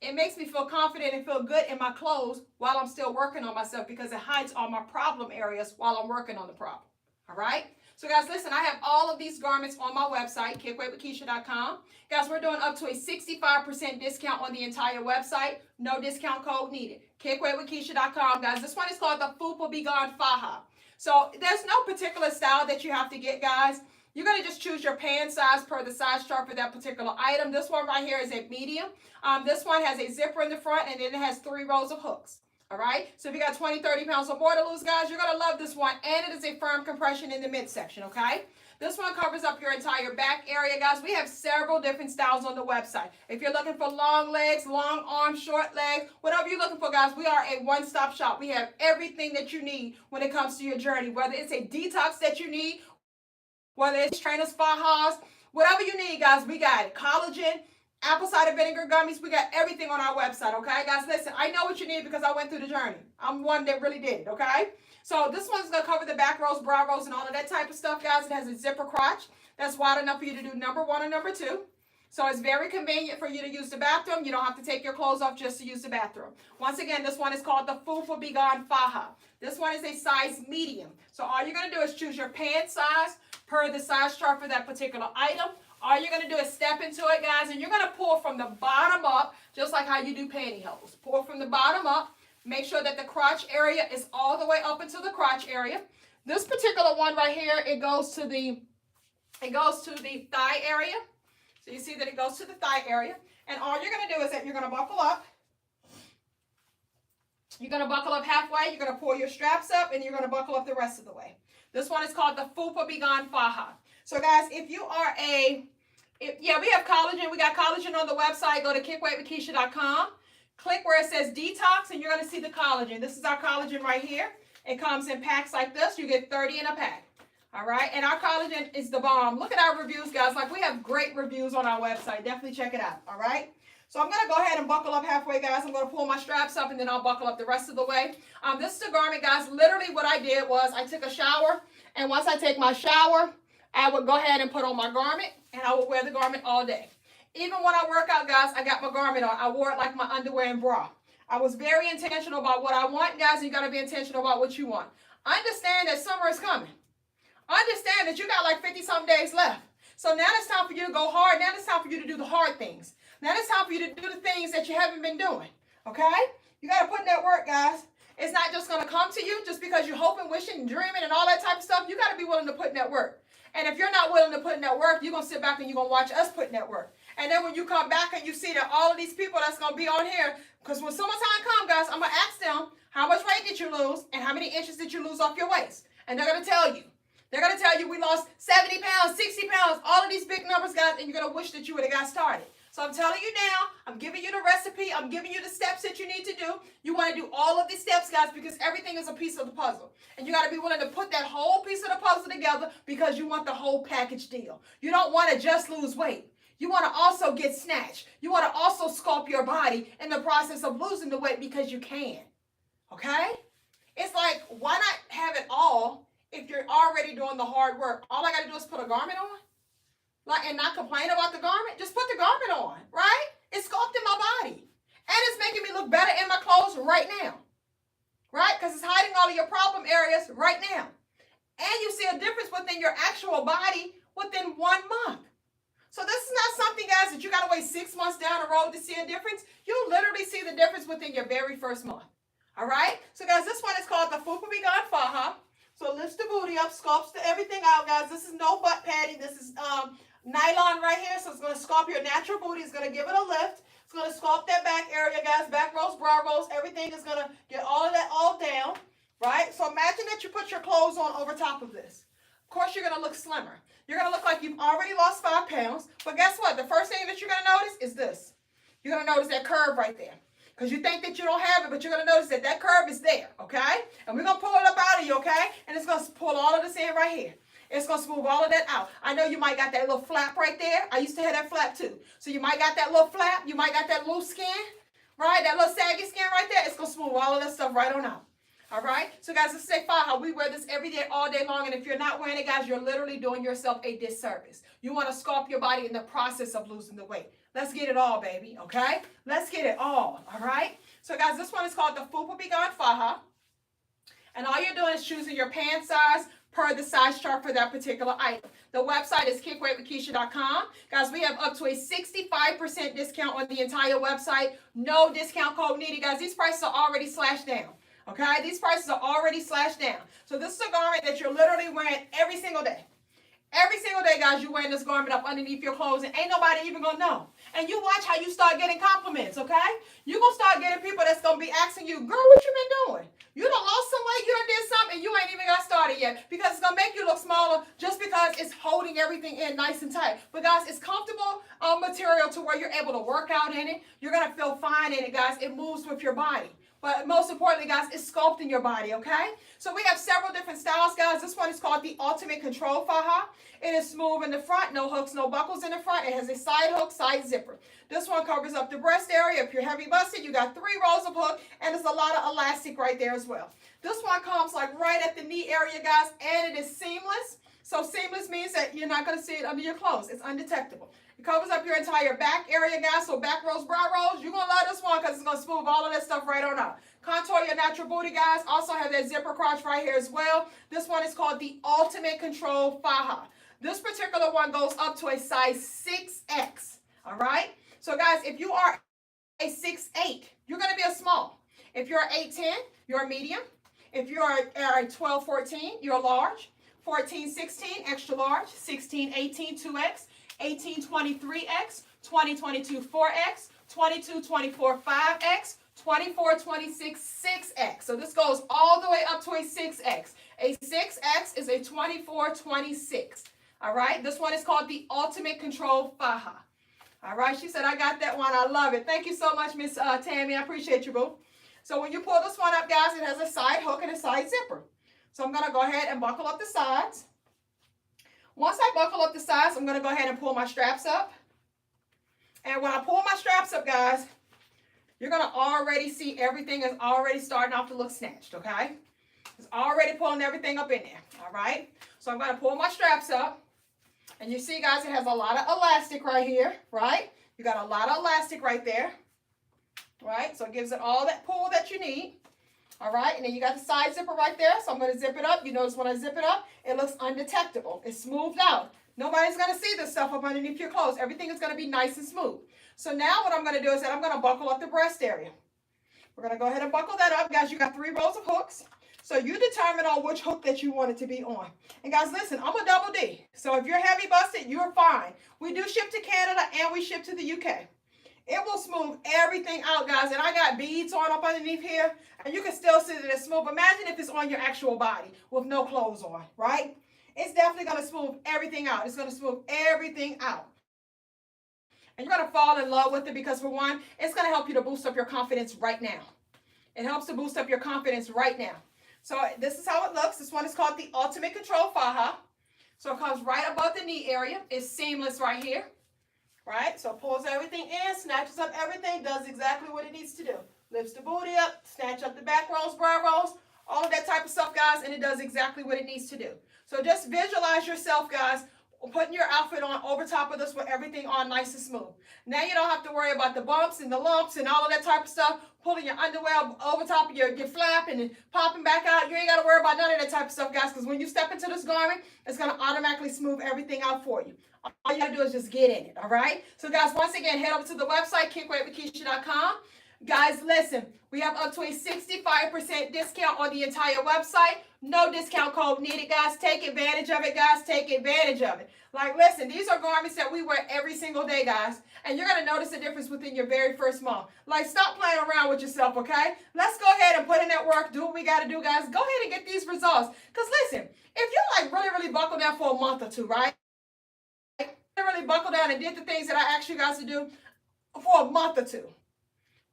it makes me feel confident and feel good in my clothes while I'm still working on myself because it hides all my problem areas while I'm working on the problem. All right? So, guys, listen, I have all of these garments on my website, kickweightwithkeisha.com. Guys, we're doing up to a 65% discount on the entire website. No discount code needed. Kickweightwithkeisha.com, guys. This one is called the Fupa Be Gone Faja. So, there's no particular style that you have to get, guys. You're going to just choose your pant size per the size chart for that particular item. This one right here is a medium. This one has a zipper in the front, and then it has 3 rows of hooks. All right, so if you got 20, 30 pounds or more to lose, guys, you're going to love this one. And it is a firm compression in the midsection, okay? This one covers up your entire back area, guys. We have several different styles on the website. If you're looking for long legs, long arms, short legs, whatever you're looking for, guys, we are a one-stop shop. We have everything that you need when it comes to your journey, whether it's a detox that you need, whether it's trainers, fajas, whatever you need, guys, we got it. Collagen, apple cider vinegar gummies, we got everything on our website, okay? Guys, listen, I know what you need because I went through the journey. I'm one that really did, okay? So this one's going to cover the back rows, brow rows, and all of that type of stuff, guys. It has a zipper crotch that's wide enough for you to do number 1 or number 2. So it's very convenient for you to use the bathroom. You don't have to take your clothes off just to use the bathroom. Once again, this one is called the Fupa Be Gone Faja. This one is a size medium. So all you're going to do is choose your pant size per the size chart for that particular item. All you're going to do is step into it, guys, and you're going to pull from the bottom up, just like how you do pantyhose. Pull from the bottom up. Make sure that the crotch area is all the way up into the crotch area. This particular one right here, it goes to the thigh area. So you see that it goes to the thigh area. And all you're going to do is that you're going to buckle up. You're going to buckle up halfway. You're going to pull your straps up, and you're going to buckle up the rest of the way. This one is called the Fupa Be Gone Faja. So, guys, if you are we have collagen. We got collagen on the website. Go to kickweightwithkeisha.com. Click where it says Detox, and you're going to see the collagen. This is our collagen right here. It comes in packs like this. You get 30 in a pack. All right, and our collagen is the bomb. Look at our reviews, guys. Like, we have great reviews on our website. Definitely check it out, all right? So I'm going to go ahead and buckle up halfway, guys. I'm going to pull my straps up, and then I'll buckle up the rest of the way. This is the garment, guys. Literally what I did was I took a shower, and once I take my shower, I would go ahead and put on my garment, and I would wear the garment all day. Even when I work out, guys, I got my garment on. I wore it like my underwear and bra. I was very intentional about what I want, guys. You got to be intentional about what you want. Understand that summer is coming. Understand that you got like 50-something days left. So now it's time for you to go hard. Now it's time for you to do the hard things. Now it's time for you to do the things that you haven't been doing. Okay? You got to put in that work, guys. It's not just going to come to you just because you're hoping, wishing, and dreaming and all that type of stuff. You got to be willing to put in that work. And if you're not willing to put in that work, you're going to sit back and you're going to watch us put in that work. And then when you come back and you see that all of these people that's going to be on here, because when summertime comes, guys, I'm going to ask them, how much weight did you lose and how many inches did you lose off your waist? And they're going to tell you. They're going to tell you we lost 70 pounds, 60 pounds, all of these big numbers, guys, and you're going to wish that you would have got started. So I'm telling you now, I'm giving you the recipe, I'm giving you the steps that you need to do. You want to do all of these steps, guys, because everything is a piece of the puzzle. And you got to be willing to put that whole piece of the puzzle together because you want the whole package deal. You don't want to just lose weight. You want to also get snatched. You want to also sculpt your body in the process of losing the weight because you can. Okay? It's like, why not have it all if you're already doing the hard work? All I got to do is put a garment on? And not complain about the garment? Just put the garment on, right? It's sculpting my body. And it's making me look better in my clothes right now. Right? Because it's hiding all of your problem areas right now. And you see a difference within your actual body within 1 month. So this is not something, guys, that you got to wait 6 months down the road to see a difference. You literally see the difference within your very first month. All right? So, guys, this one is called the Fupa Be Gone Faja. So lifts the booty up, sculpts everything out, guys. This is no butt padding. This is nylon right here. So it's going to sculpt your natural booty. It's going to give it a lift. It's going to sculpt that back area, guys. Back rolls, brow rolls. Everything is going to get all of that all down. Right? So imagine that you put your clothes on over top of this. Of course, you're going to look slimmer. You're going to look like you've already lost 5 pounds. But guess what? The first thing that you're going to notice is this. You're going to notice that curve right there. Because you think that you don't have it, but you're going to notice that that curve is there, okay? And we're going to pull it up out of you, okay? And it's going to pull all of this in right here. It's going to smooth all of that out. I know you might got that little flap right there. I used to have that flap too. So you might got that little flap. You might got that loose skin, right? That little saggy skin right there. It's going to smooth all of that stuff right on out. All right? So, guys, let's say faja. We wear this every day, all day long. And if you're not wearing it, guys, you're literally doing yourself a disservice. You want to sculpt your body in the process of losing the weight. Let's get it all, baby, okay? Let's get it all right? So, guys, this one is called the Fupa Be Gone Faja. And all you're doing is choosing your pant size per the size chart for that particular item. The website is kickweightwithkeisha.com. Guys, we have up to a 65% discount on the entire website. No discount code needed, guys. These prices are already slashed down. Okay? These prices are already slashed down. So this is a garment that you're literally wearing every single day. Every single day, guys, you're wearing this garment up underneath your clothes, and ain't nobody even gonna know. And you watch how you start getting compliments, okay? You're gonna start getting people that's gonna be asking you, girl, what you been doing? You done lost some weight, you done did something, and you ain't even got started yet. Because it's gonna make you look smaller just because it's holding everything in nice and tight. But guys, it's comfortable material to where you're able to work out in it. You're gonna feel fine in it, guys. It moves with your body. But most importantly, guys, it's sculpting your body, okay? So we have several different styles, guys. This one is called the Ultimate Control Faja. It is smooth in the front, no hooks, no buckles in the front. It has a side hook, side zipper. This one covers up the breast area. If you're heavy busted, you got 3 rows of hook, and there's a lot of elastic right there as well. This one comes like right at the knee area, guys, and it is seamless. So seamless means that you're not going to see it under your clothes. It's undetectable. It covers up your entire back area, guys. So back rolls, brow rolls, you're going to love this one because it's going to smooth all of that stuff right on out. Contour your natural booty, guys. Also have that zipper crotch right here as well. This one is called the Ultimate Control Faja. This particular one goes up to a size 6X. All right? So, guys, if you are a 6'8", you're going to be a small. If you're 8'10", you're a medium. If you're a 12, 14, you're a large. 14, 16, extra large. 16, 18, 2X. 18, 23X. 20, 22, 4X. 22, 24, 5X. 24, 26, 6X. So this goes all the way up to a 6X. A 6X is a 24, 26. All right? This one is called the Ultimate Control Faja. All right? She said, I got that one. I love it. Thank you so much, Miss Tammy. I appreciate you, boo. So when you pull this one up, guys, it has a side hook and a side zipper. So I'm going to go ahead and buckle up the sides. Once I buckle up the sides, I'm going to go ahead and pull my straps up. And when I pull my straps up, guys, you're going to already see everything is already starting off to look snatched, okay? It's already pulling everything up in there, all right? So I'm going to pull my straps up. And you see, guys, it has a lot of elastic right here, right? You got a lot of elastic right there, right? So it gives it all that pull that you need, all right? And then you got the side zipper right there. So I'm going to zip it up. You notice when I zip it up, it looks undetectable. It's smoothed out. Nobody's going to see this stuff up underneath your clothes. Everything is going to be nice and smooth. So now what I'm going to do is that I'm going to buckle up the breast area. We're going to go ahead and buckle that up. Guys, you got 3 rows of hooks. So you determine on which hook that you want it to be on. And guys, listen, I'm a double D. So if you're heavy busted, you're fine. We do ship to Canada and we ship to the UK. It will smooth everything out, guys. And I got beads on up underneath here. And you can still see that it's smooth. Imagine if it's on your actual body with no clothes on, right? It's definitely going to smooth everything out. It's going to smooth everything out. And you're going to fall in love with it because, for one, it's going to help you to boost up your confidence right now. It helps to boost up your confidence right now. So this is how it looks. This one is called the Ultimate Control Faja. So it comes right above the knee area. It's seamless right here. Right? So it pulls everything in, snatches up everything, does exactly what it needs to do. Lifts the booty up, snatch up the back rolls, brow rolls, all of that type of stuff, guys, and it does exactly what it needs to do. So just visualize yourself, guys, putting your outfit on over top of this with everything on nice and smooth. Now you don't have to worry about the bumps and the lumps and all of that type of stuff, pulling your underwear over top of your flap and then popping back out. You ain't got to worry about none of that type of stuff, guys, because when you step into this garment, it's going to automatically smooth everything out for you. All you got to do is just get in it, all right? So, guys, once again, head over to the website, kickweightwithkeisha.com. Guys, listen, we have up to a 65% discount on the entire website. No discount code needed, guys. Take advantage of it, guys. Take advantage of it. Like, listen, these are garments that we wear every single day, guys. And you're going to notice a difference within your very first month. Like, stop playing around with yourself, okay? Let's go ahead and put in that work. Do what we got to do, guys. Go ahead and get these results. Because, listen, if you, like, really buckle down for a month or two, right? Really buckle down and did the things that I asked you guys to do for a month or two,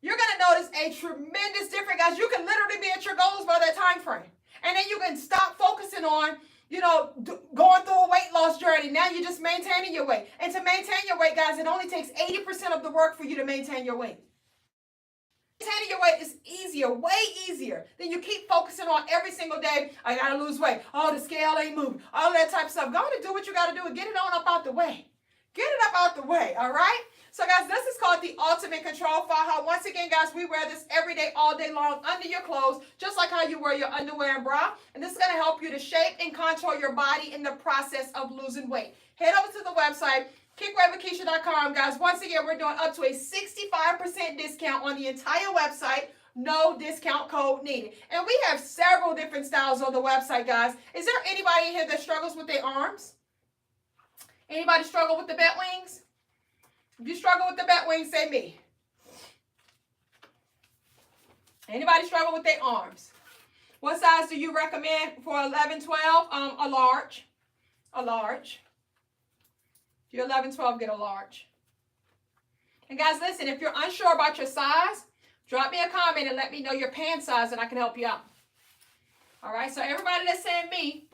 you're going to notice a tremendous difference, guys. You can literally be at your goals by that time frame. And then you can stop focusing on, you know, going through a weight loss journey. Now you're just maintaining your weight. And to maintain your weight, guys, it only takes 80% of the work for you to maintain your weight. Maintaining your weight is easier, way easier than you keep focusing on every single day. I got to lose weight. Oh, the scale ain't moving. All that type of stuff. Go on and do what you got to do and get it on up out the way. Get it up out the way, all right? So, guys, this is called the Ultimate Control Faja. Once again, guys, we wear this every day, all day long, under your clothes, just like how you wear your underwear and bra. And this is going to help you to shape and contour your body in the process of losing weight. Head over to the website, kickweightwithkeisha.com, guys. Once again, we're doing up to a 65% discount on the entire website. No discount code needed. And we have several different styles on the website, guys. Is there anybody in here that struggles with their arms? Anybody struggle with the bat wings? If you struggle with the bat wings, say me. Anybody struggle with their arms? What size do you recommend for 11, 12? A large. A large. If you're 11, 12, get a large. And guys, listen, if you're unsure about your size, drop me a comment and let me know your pant size and I can help you out. All right, so everybody that's saying me,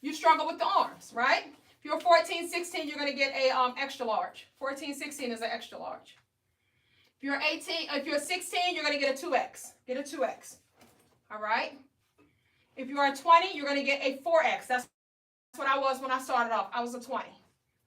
you struggle with the arms, right? If you're 14, 16, you're going to get a extra large. 14, 16 is an extra large. If you're 18, if you're 16, you're going to get a 2X. Get a 2X. All right? If you are 20, you're going to get a 4X. That's what I was when I started off. I was a 20.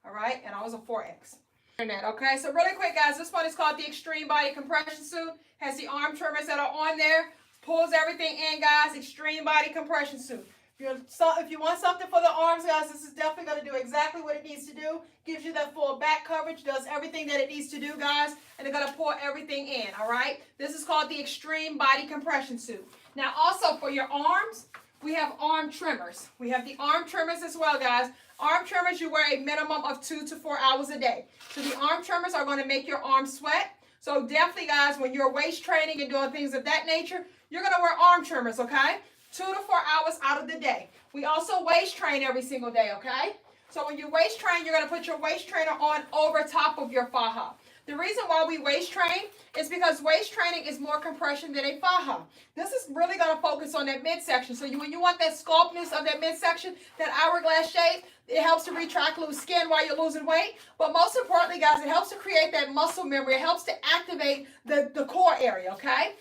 All right? And I was a 4X. Okay, so really quick, guys, this one is called the Extreme Body Compression Suit. Has the arm trimmers that are on there. Pulls everything in, guys. Extreme Body Compression Suit. If you want something for the arms, guys, this is definitely going to do exactly what it needs to do. Gives you that full back coverage, does everything that it needs to do, guys, and they're going to pour everything in, all right? This is called the Extreme Body Compression Suit. Now, also for your arms, we have arm trimmers. We have the arm trimmers as well, guys. Arm trimmers, you wear a minimum of 2 to 4 hours a day. So the arm trimmers are going to make your arms sweat. So definitely, guys, when you're waist training and doing things of that nature, you're going to wear arm trimmers, okay? 2 to 4 hours out of the day. We also waist train every single day, okay? So when you waist train, you're going to put your waist trainer on over top of your faja. The reason why we waist train is because waist training is more compression than a faja. This is really going to focus on that midsection. So when you want that sculptness of that midsection, that hourglass shape, it helps to retract loose skin while you're losing weight. But most importantly, guys, it helps to create that muscle memory. It helps to activate the core area, okay?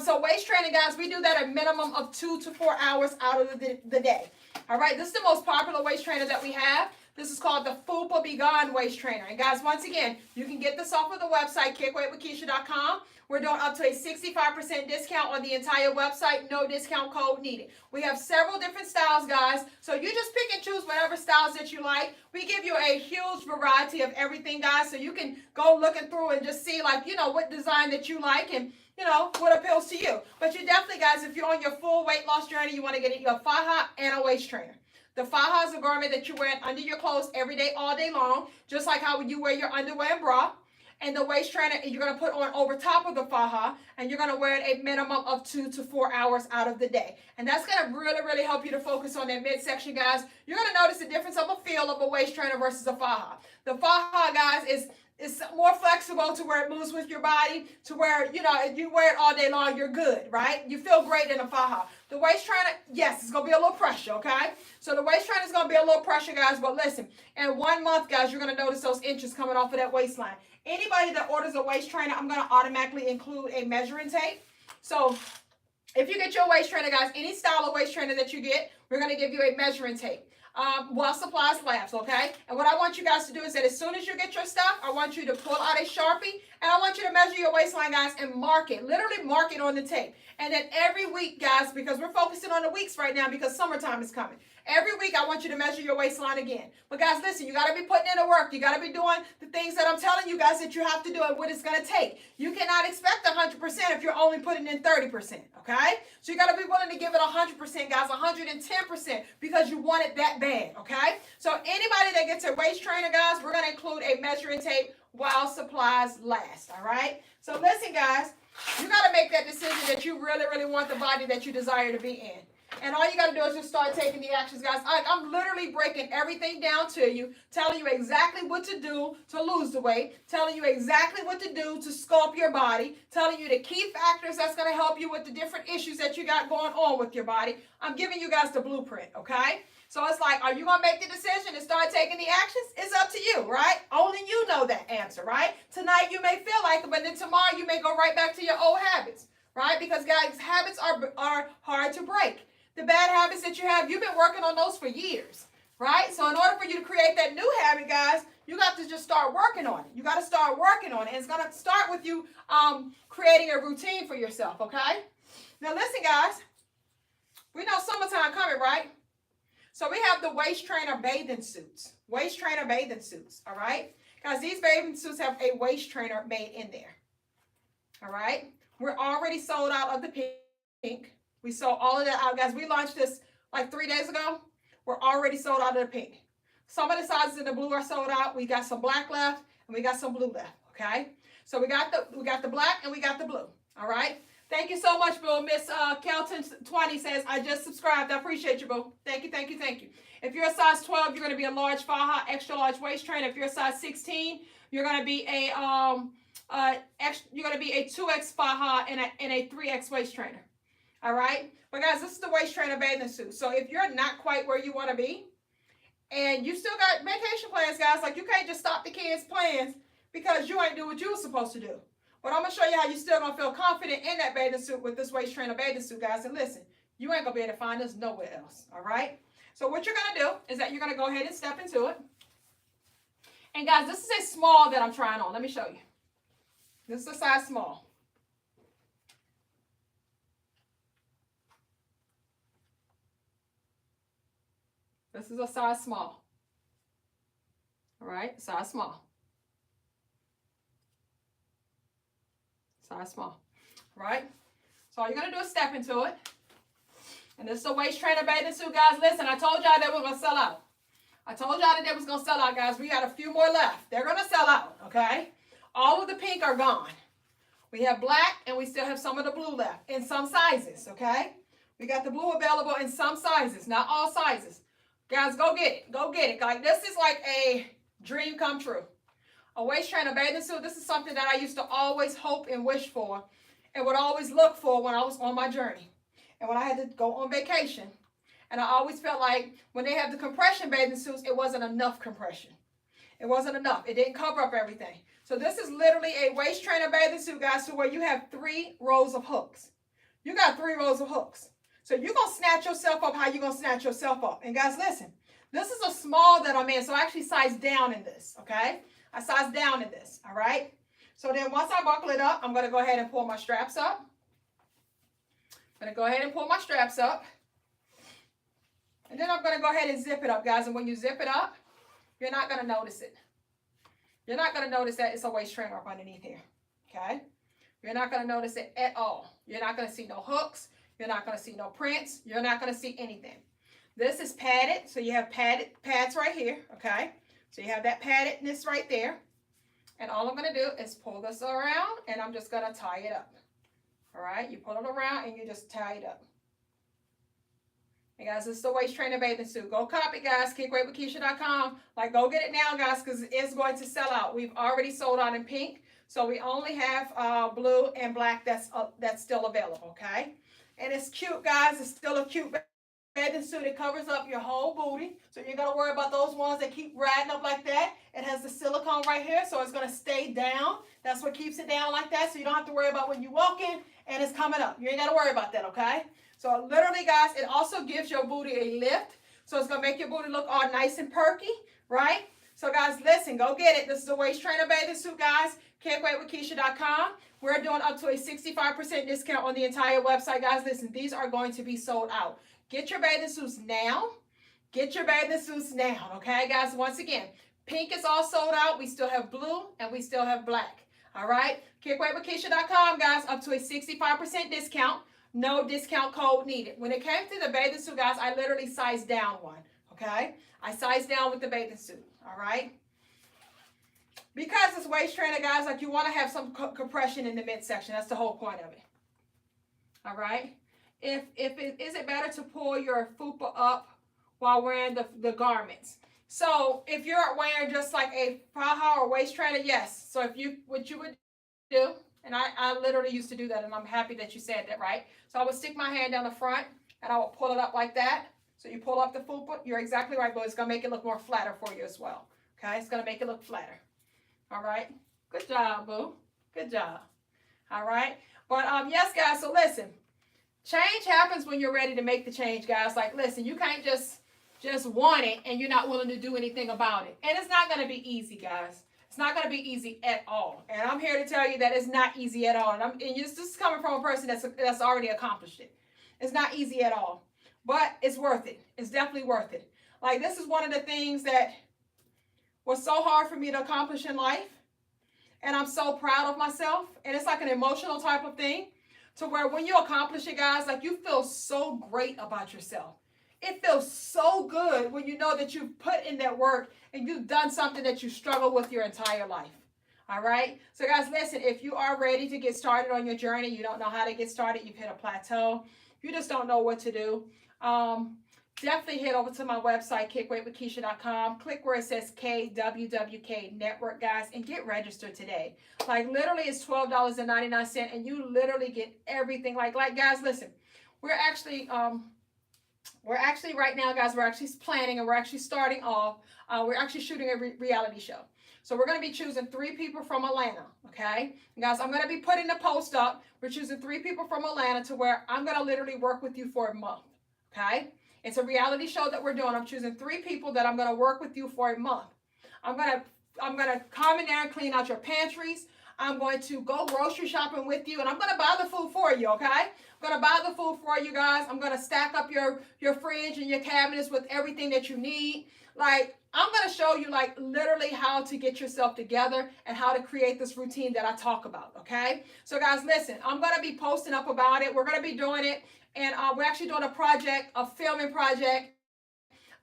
So waist training, guys, we do that a minimum of 2 to 4 hours out of the day. All right, this is the most popular waist trainer that we have. This is called the Fupa Be Gone waist trainer. And guys, once again, you can get this off of the website, kickweightwithkeisha.com. We're doing up to a 65% discount on the entire website. No discount code needed. We have several different styles, guys. So you just pick and choose whatever styles that you like. We give you a huge variety of everything, guys. So you can go looking through and just see, like, you know, what design that you like and, you know, what appeals to you. But you definitely, guys, if you're on your full weight loss journey, you want to get a faja and a waist trainer. The faja is a garment that you're wearing under your clothes every day, all day long, just like how you wear your underwear and bra. And the waist trainer, you're going to put on over top of the faja, and you're going to wear it a minimum of 2 to 4 hours out of the day. And that's going to really, really help you to focus on that midsection, guys. You're going to notice the difference of a feel of a waist trainer versus a faja. The faja, guys, it's more flexible to where it moves with your body, to where, you know, if you wear it all day long, you're good, right? You feel great in a faja. The waist trainer, yes, it's going to be a little pressure, okay? So the waist trainer is going to be a little pressure, guys, but listen, in 1 month, guys, you're going to notice those inches coming off of that waistline. Anybody that orders a waist trainer, I'm going to automatically include a measuring tape. So if you get your waist trainer, guys, any style of waist trainer that you get, we're going to give you a measuring tape. While supplies last, okay? And what I want you guys to do is that as soon as you get your stuff, I want you to pull out a Sharpie, and I want you to measure your waistline, guys, and mark it. Literally mark it on the tape. And then every week, guys, because we're focusing on the weeks right now because summertime is coming. Every week, I want you to measure your waistline again. But guys, listen, you got to be putting in the work. You got to be doing the things that I'm telling you guys that you have to do and what it's going to take. You cannot expect 100% if you're only putting in 30%, okay? So you got to be willing to give it 100%, guys, 110% because you want it that bad, okay? So anybody that gets a waist trainer, guys, we're going to include a measuring tape while supplies last, all right? So listen, guys, you got to make that decision that you really, really want the body that you desire to be in. And all you got to do is just start taking the actions, guys. I'm literally breaking everything down to you, telling you exactly what to do to lose the weight, telling you exactly what to do to sculpt your body, telling you the key factors that's going to help you with the different issues that you got going on with your body. I'm giving you guys the blueprint, okay? So it's like, are you going to make the decision and start taking the actions? It's up to you, right? Only you know that answer, right? Tonight you may feel like it, but then tomorrow you may go right back to your old habits, right? Because, guys, habits are hard to break. The bad habits that you have, you've been working on those for years, right? So in order for you to create that new habit, guys, you got to just start working on it. You got to start working on it. And it's going to start with you creating a routine for yourself, okay? Now listen, guys. We know summertime coming, right? So we have the waist trainer bathing suits. Waist trainer bathing suits, all right? Guys, these bathing suits have a waist trainer made in there, all right? We're already sold out of the pink. We sold all of that out, guys. We launched this like 3 days ago. We're already sold out of the pink. Some of the sizes in the blue are sold out. We got some black left, and we got some blue left, okay? So we got the black, and we got the blue, all right? Thank you so much, Boo. Miss Kelton20 says, I just subscribed. I appreciate you, Boo. Thank you, thank you, thank you. If you're a size 12, you're going to be a large faja, extra large waist trainer. If you're a size 16, you're going to be a 2X faja and a 3X waist trainer. All right, but guys, this is the waist trainer bathing suit. So if you're not quite where you want to be, and you still got vacation plans, guys, like you can't just stop the kids' plans because you ain't do what you were supposed to do. But I'm gonna show you how you still gonna feel confident in that bathing suit with this waist trainer bathing suit, guys. And listen, you ain't gonna be able to find this nowhere else. All right. So what you're gonna do is that you're gonna go ahead and step into it. And guys, this is a small that I'm trying on. Let me show you. This is a size small. This is a size small. All right, size small. Size small. All right? So all you're going to do is step into it. And this is a waist trainer bathing suit, guys. Listen, I told y'all that we're going to sell out. I told y'all that they was going to sell out, guys. We got a few more left. They're going to sell out, okay? All of the pink are gone. We have black, and we still have some of the blue left in some sizes, okay? We got the blue available in some sizes, not all sizes. Guys, go get it. Go get it. Like, this is like a dream come true. A waist trainer bathing suit, this is something that I used to always hope and wish for and would always look for when I was on my journey. And when I had to go on vacation. And I always felt like when they have the compression bathing suits, it wasn't enough compression. It wasn't enough. It didn't cover up everything. So this is literally a waist trainer bathing suit, guys, to where you have 3 rows of hooks. You got 3 rows of hooks. So you're going to snatch yourself up how you're going to snatch yourself up. And guys, listen, this is a small that I'm in, so I actually size down in this, okay? I size down in this, all right? So then once I buckle it up, I'm going to go ahead and pull my straps up. I'm going to go ahead and pull my straps up. And then I'm going to go ahead and zip it up, guys. And when you zip it up, you're not going to notice it. You're not going to notice that it's a waist trainer up underneath here, okay? You're not going to notice it at all. You're not going to see no hooks. You're not going to see no prints. You're not going to see anything. This is padded, so you have pads right here, okay? So you have that paddedness right there. And all I'm going to do is pull this around, and I'm just going to tie it up. All right? You pull it around, and you just tie it up. And guys, this is the waist trainer bathing suit. Go copy, guys. KickWeightWithKeisha.com. Like, go get it now, guys, because it's going to sell out. We've already sold out in pink, so we only have blue and black that's still available. Okay, and it's cute, guys. It's still a cute bathing suit. It covers up your whole booty, so you're gonna worry about those ones that keep riding up like that. It has the silicone right here, so it's gonna stay down. That's what keeps it down like that, so you don't have to worry about when you walk in and it's coming up. You ain't gotta worry about that, okay? So literally, guys, it also gives your booty a lift. So it's going to make your booty look all nice and perky, right? So, guys, listen, go get it. This is the waist trainer bathing suit, guys. KickWeightWithKeisha.com. We're doing up to a 65% discount on the entire website, guys. Listen, these are going to be sold out. Get your bathing suits now. Get your bathing suits now, okay, guys? Once again, pink is all sold out. We still have blue and we still have black, all right? KickWeightWithKeisha.com, guys, up to a 65% discount. No discount code needed. When it came to the bathing suit, guys, I literally sized down one, okay? I sized down with the bathing suit, all right? Because it's waist trainer, guys, like you want to have some compression in the midsection. That's the whole point of it, all right? Is it better to pull your fupa up while wearing the garments? So if you're wearing just like a faja or waist trainer, yes. So what you would do, and I literally used to do that, and I'm happy that you said that, right? So I would stick my hand down the front, and I would pull it up like that. So you pull up the fupa. You're exactly right, but it's going to make it look more flatter for you as well. Okay? It's going to make it look flatter. All right? Good job, boo. Good job. All right? But, yes, guys, so listen. Change happens when you're ready to make the change, guys. Like, listen, you can't just want it, and you're not willing to do anything about it. And it's not going to be easy, guys. It's not going to be easy at all. And I'm here to tell you that it's not easy at all. And this is coming from a person that's already accomplished it. It's not easy at all. But it's worth it. It's definitely worth it. Like, this is one of the things that was so hard for me to accomplish in life. And I'm so proud of myself. And it's like an emotional type of thing. To where when you accomplish it, guys, like you feel so great about yourself. It feels so good when you know that you've put in that work and you've done something that you struggle with your entire life. All right? So, guys, listen, if you are ready to get started on your journey, you don't know how to get started, you've hit a plateau, you just don't know what to do, definitely head over to my website, KickWeightWithKeisha.com. Click where it says KWWK Network, guys, and get registered today. Like, literally, it's $12.99, and you literally get everything. Like guys, listen, we're actually right now, guys, we're actually planning and we're actually starting off. We're actually shooting a reality show. So we're going to be choosing 3 people from Atlanta, okay? And guys, I'm going to be putting the post up. We're choosing 3 people from Atlanta to where I'm going to literally work with you for a month, okay? It's a reality show that we're doing. I'm choosing 3 people that I'm going to work with you for a month. I'm going to come in there and clean out your pantries. I'm going to go grocery shopping with you, and I'm going to buy the food for you, okay? I'm going to buy the food for you, guys. I'm going to stack up your fridge and your cabinets with everything that you need. Like, I'm going to show you, like, literally how to get yourself together and how to create this routine that I talk about, okay? So, guys, listen, I'm going to be posting up about it. We're going to be doing it, and we're actually doing a filming project,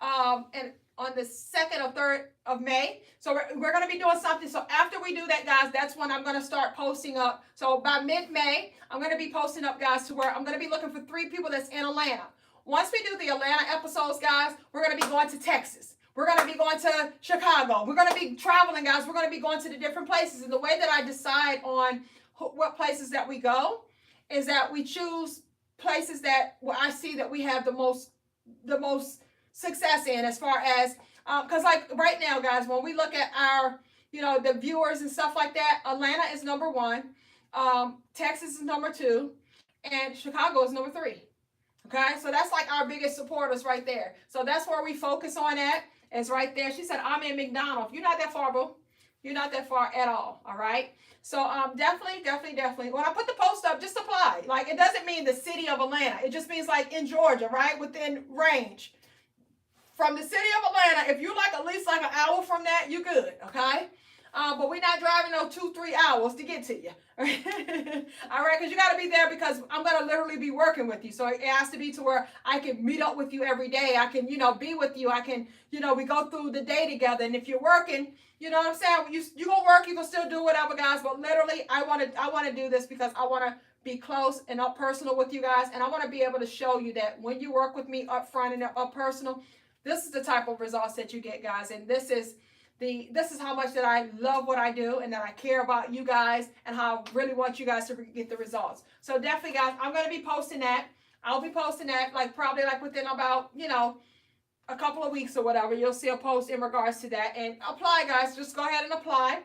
and on the 2nd or 3rd of May. So we're going to be doing something. So after we do that, guys, that's when I'm going to start posting up. So by mid-May, I'm going to be posting up, guys, to where I'm going to be looking for 3 people that's in Atlanta. Once we do the Atlanta episodes, guys, we're going to be going to Texas. We're going to be going to Chicago. We're going to be traveling, guys. We're going to be going to the different places. And the way that I decide on what places that we go is that we choose places that where I see that we have the most success in, as far as because like right now, guys, when we look at our the viewers and stuff like that, Atlanta is number 1, Texas is number 2, and Chicago is number 3. Okay, so that's like our biggest supporters right there. So that's where we focus on at. It's right there. She said, I'm in McDonald. You're not that far, boo. You're not that far at all. All right. So definitely. When I put the post up, just apply. Like, it doesn't mean the city of Atlanta. It just means like in Georgia, right? Within range. From the city of Atlanta, if you're like at least like an hour from that, you good, okay? But we're not driving no 2-3 hours to get to you. All right, because you got to be there because I'm going to literally be working with you. So it has to be to where I can meet up with you every day. I can, be with you. I can, we go through the day together. And if you're working, you know what I'm saying? You going to work, you can still do whatever, guys. But literally, I want to do this because I want to be close and up personal with you guys. And I want to be able to show you that when you work with me up front and up personal, this is the type of results that you get, guys. And this is how much that I love what I do and that I care about you guys and how I really want you guys to get the results. So definitely, guys, I'm going to be posting that. I'll be posting that probably within about, a couple of weeks or whatever. You'll see a post in regards to that. And apply, guys. Just go ahead and apply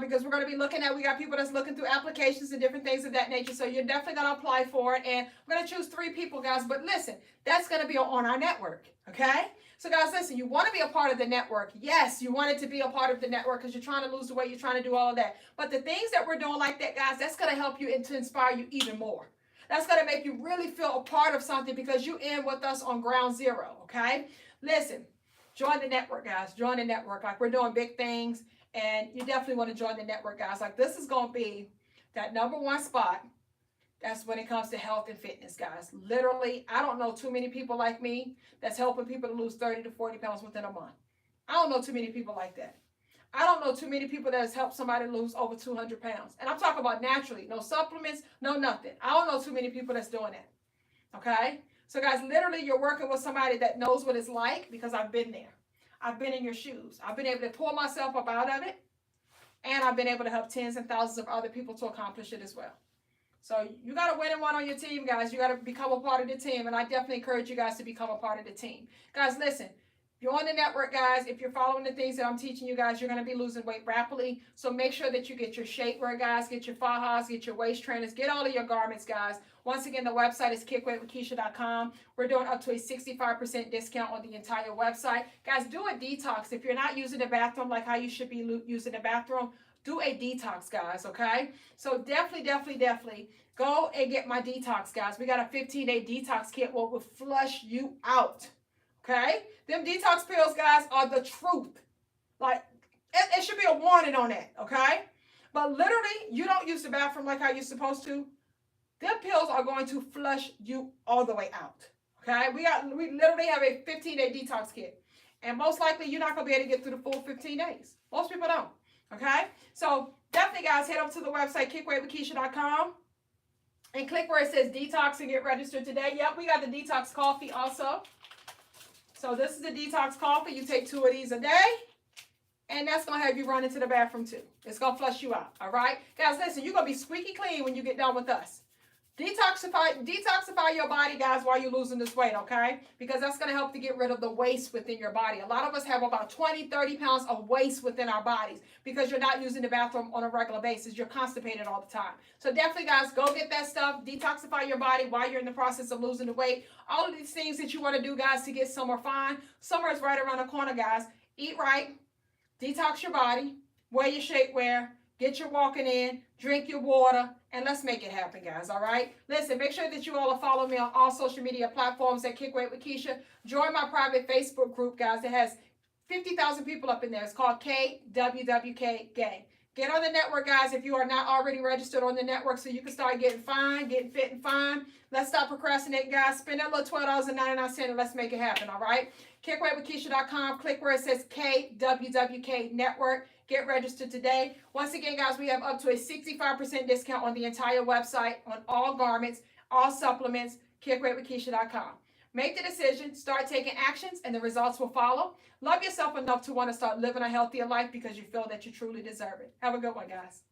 because we're going to be looking at, we got people that's looking through applications and different things of that nature. So you're definitely going to apply for it. And we're going to choose 3 people, guys. But listen, that's going to be on our network. Okay? So guys, listen, you want to be a part of the network. Yes, you want it to be a part of the network because you're trying to lose the weight. You're trying to do all of that. But the things that we're doing like that, guys, that's going to help you and to inspire you even more. That's going to make you really feel a part of something because you're in with us on ground zero. Okay? Listen, join the network, guys. Join the network. We're doing big things. And you definitely want to join the network, guys. This is going to be that #1 spot. That's when it comes to health and fitness, guys. Literally, I don't know too many people like me that's helping people to lose 30 to 40 pounds within a month. I don't know too many people like that. I don't know too many people that has helped somebody lose over 200 pounds. And I'm talking about naturally. No supplements, no nothing. I don't know too many people that's doing that. Okay? So, guys, literally, you're working with somebody that knows what it's like because I've been there. I've been in your shoes. I've been able to pull myself up out of it. And I've been able to help tens and thousands of other people to accomplish it as well. So you got a winning one on your team, guys. You got to become a part of the team. And I definitely encourage you guys to become a part of the team. Guys, listen. You're on the network, guys. If you're following the things that I'm teaching you guys, you're going to be losing weight rapidly. So make sure that you get your shapewear, guys. Get your fajas, get your waist trainers. Get all of your garments, guys. Once again, the website is kickweightwithkeisha.com. We're doing up to a 65% discount on the entire website. Guys, do a detox. If you're not using the bathroom like how you should be using the bathroom, do a detox, guys, okay? So definitely go and get my detox, guys. We got a 15-day detox kit what will flush you out. Okay? Them detox pills, guys, are the truth. It should be a warning on that, okay? But literally, you don't use the bathroom like how you're supposed to. Them pills are going to flush you all the way out, okay? We literally have a 15-day detox kit. And most likely, you're not going to be able to get through the full 15 days. Most people don't, okay? So definitely, guys, head over to the website, kickweightwithkeisha.com. And click where it says detox and get registered today. Yep, we got the detox coffee also. So this is the detox coffee. You take 2 of these a day. And that's going to have you run into the bathroom too. It's going to flush you out. All right? Guys, listen, you're going to be squeaky clean when you get done with us. Detoxify your body, guys, while you're losing this weight, okay? Because that's going to help to get rid of the waste within your body. A lot of us have about 20, 30 pounds of waste within our bodies because you're not using the bathroom on a regular basis. You're constipated all the time. So definitely, guys, go get that stuff. Detoxify your body while you're in the process of losing the weight. All of these things that you want to do, guys, to get summer fine. Summer is right around the corner, guys. Eat right. Detox your body. Wear your shapewear. Get your walking in. Drink your water. And let's make it happen, guys, all right? Listen, make sure that you all are following me on all social media platforms at Kick Weight with Keisha. Join my private Facebook group, guys. It has 50,000 people up in there. It's called KWWK Gang. Get on the network, guys, if you are not already registered on the network so you can start getting fine, getting fit and fine. Let's stop procrastinating, guys. Spend that little $12.99 and let's make it happen, all right? KickWeightWithKeisha.com. Click where it says KWWK Network. Get registered today. Once again, guys, we have up to a 65% discount on the entire website, on all garments, all supplements, KickWeightWithKeisha.com. Make the decision, start taking actions, and the results will follow. Love yourself enough to want to start living a healthier life because you feel that you truly deserve it. Have a good one, guys.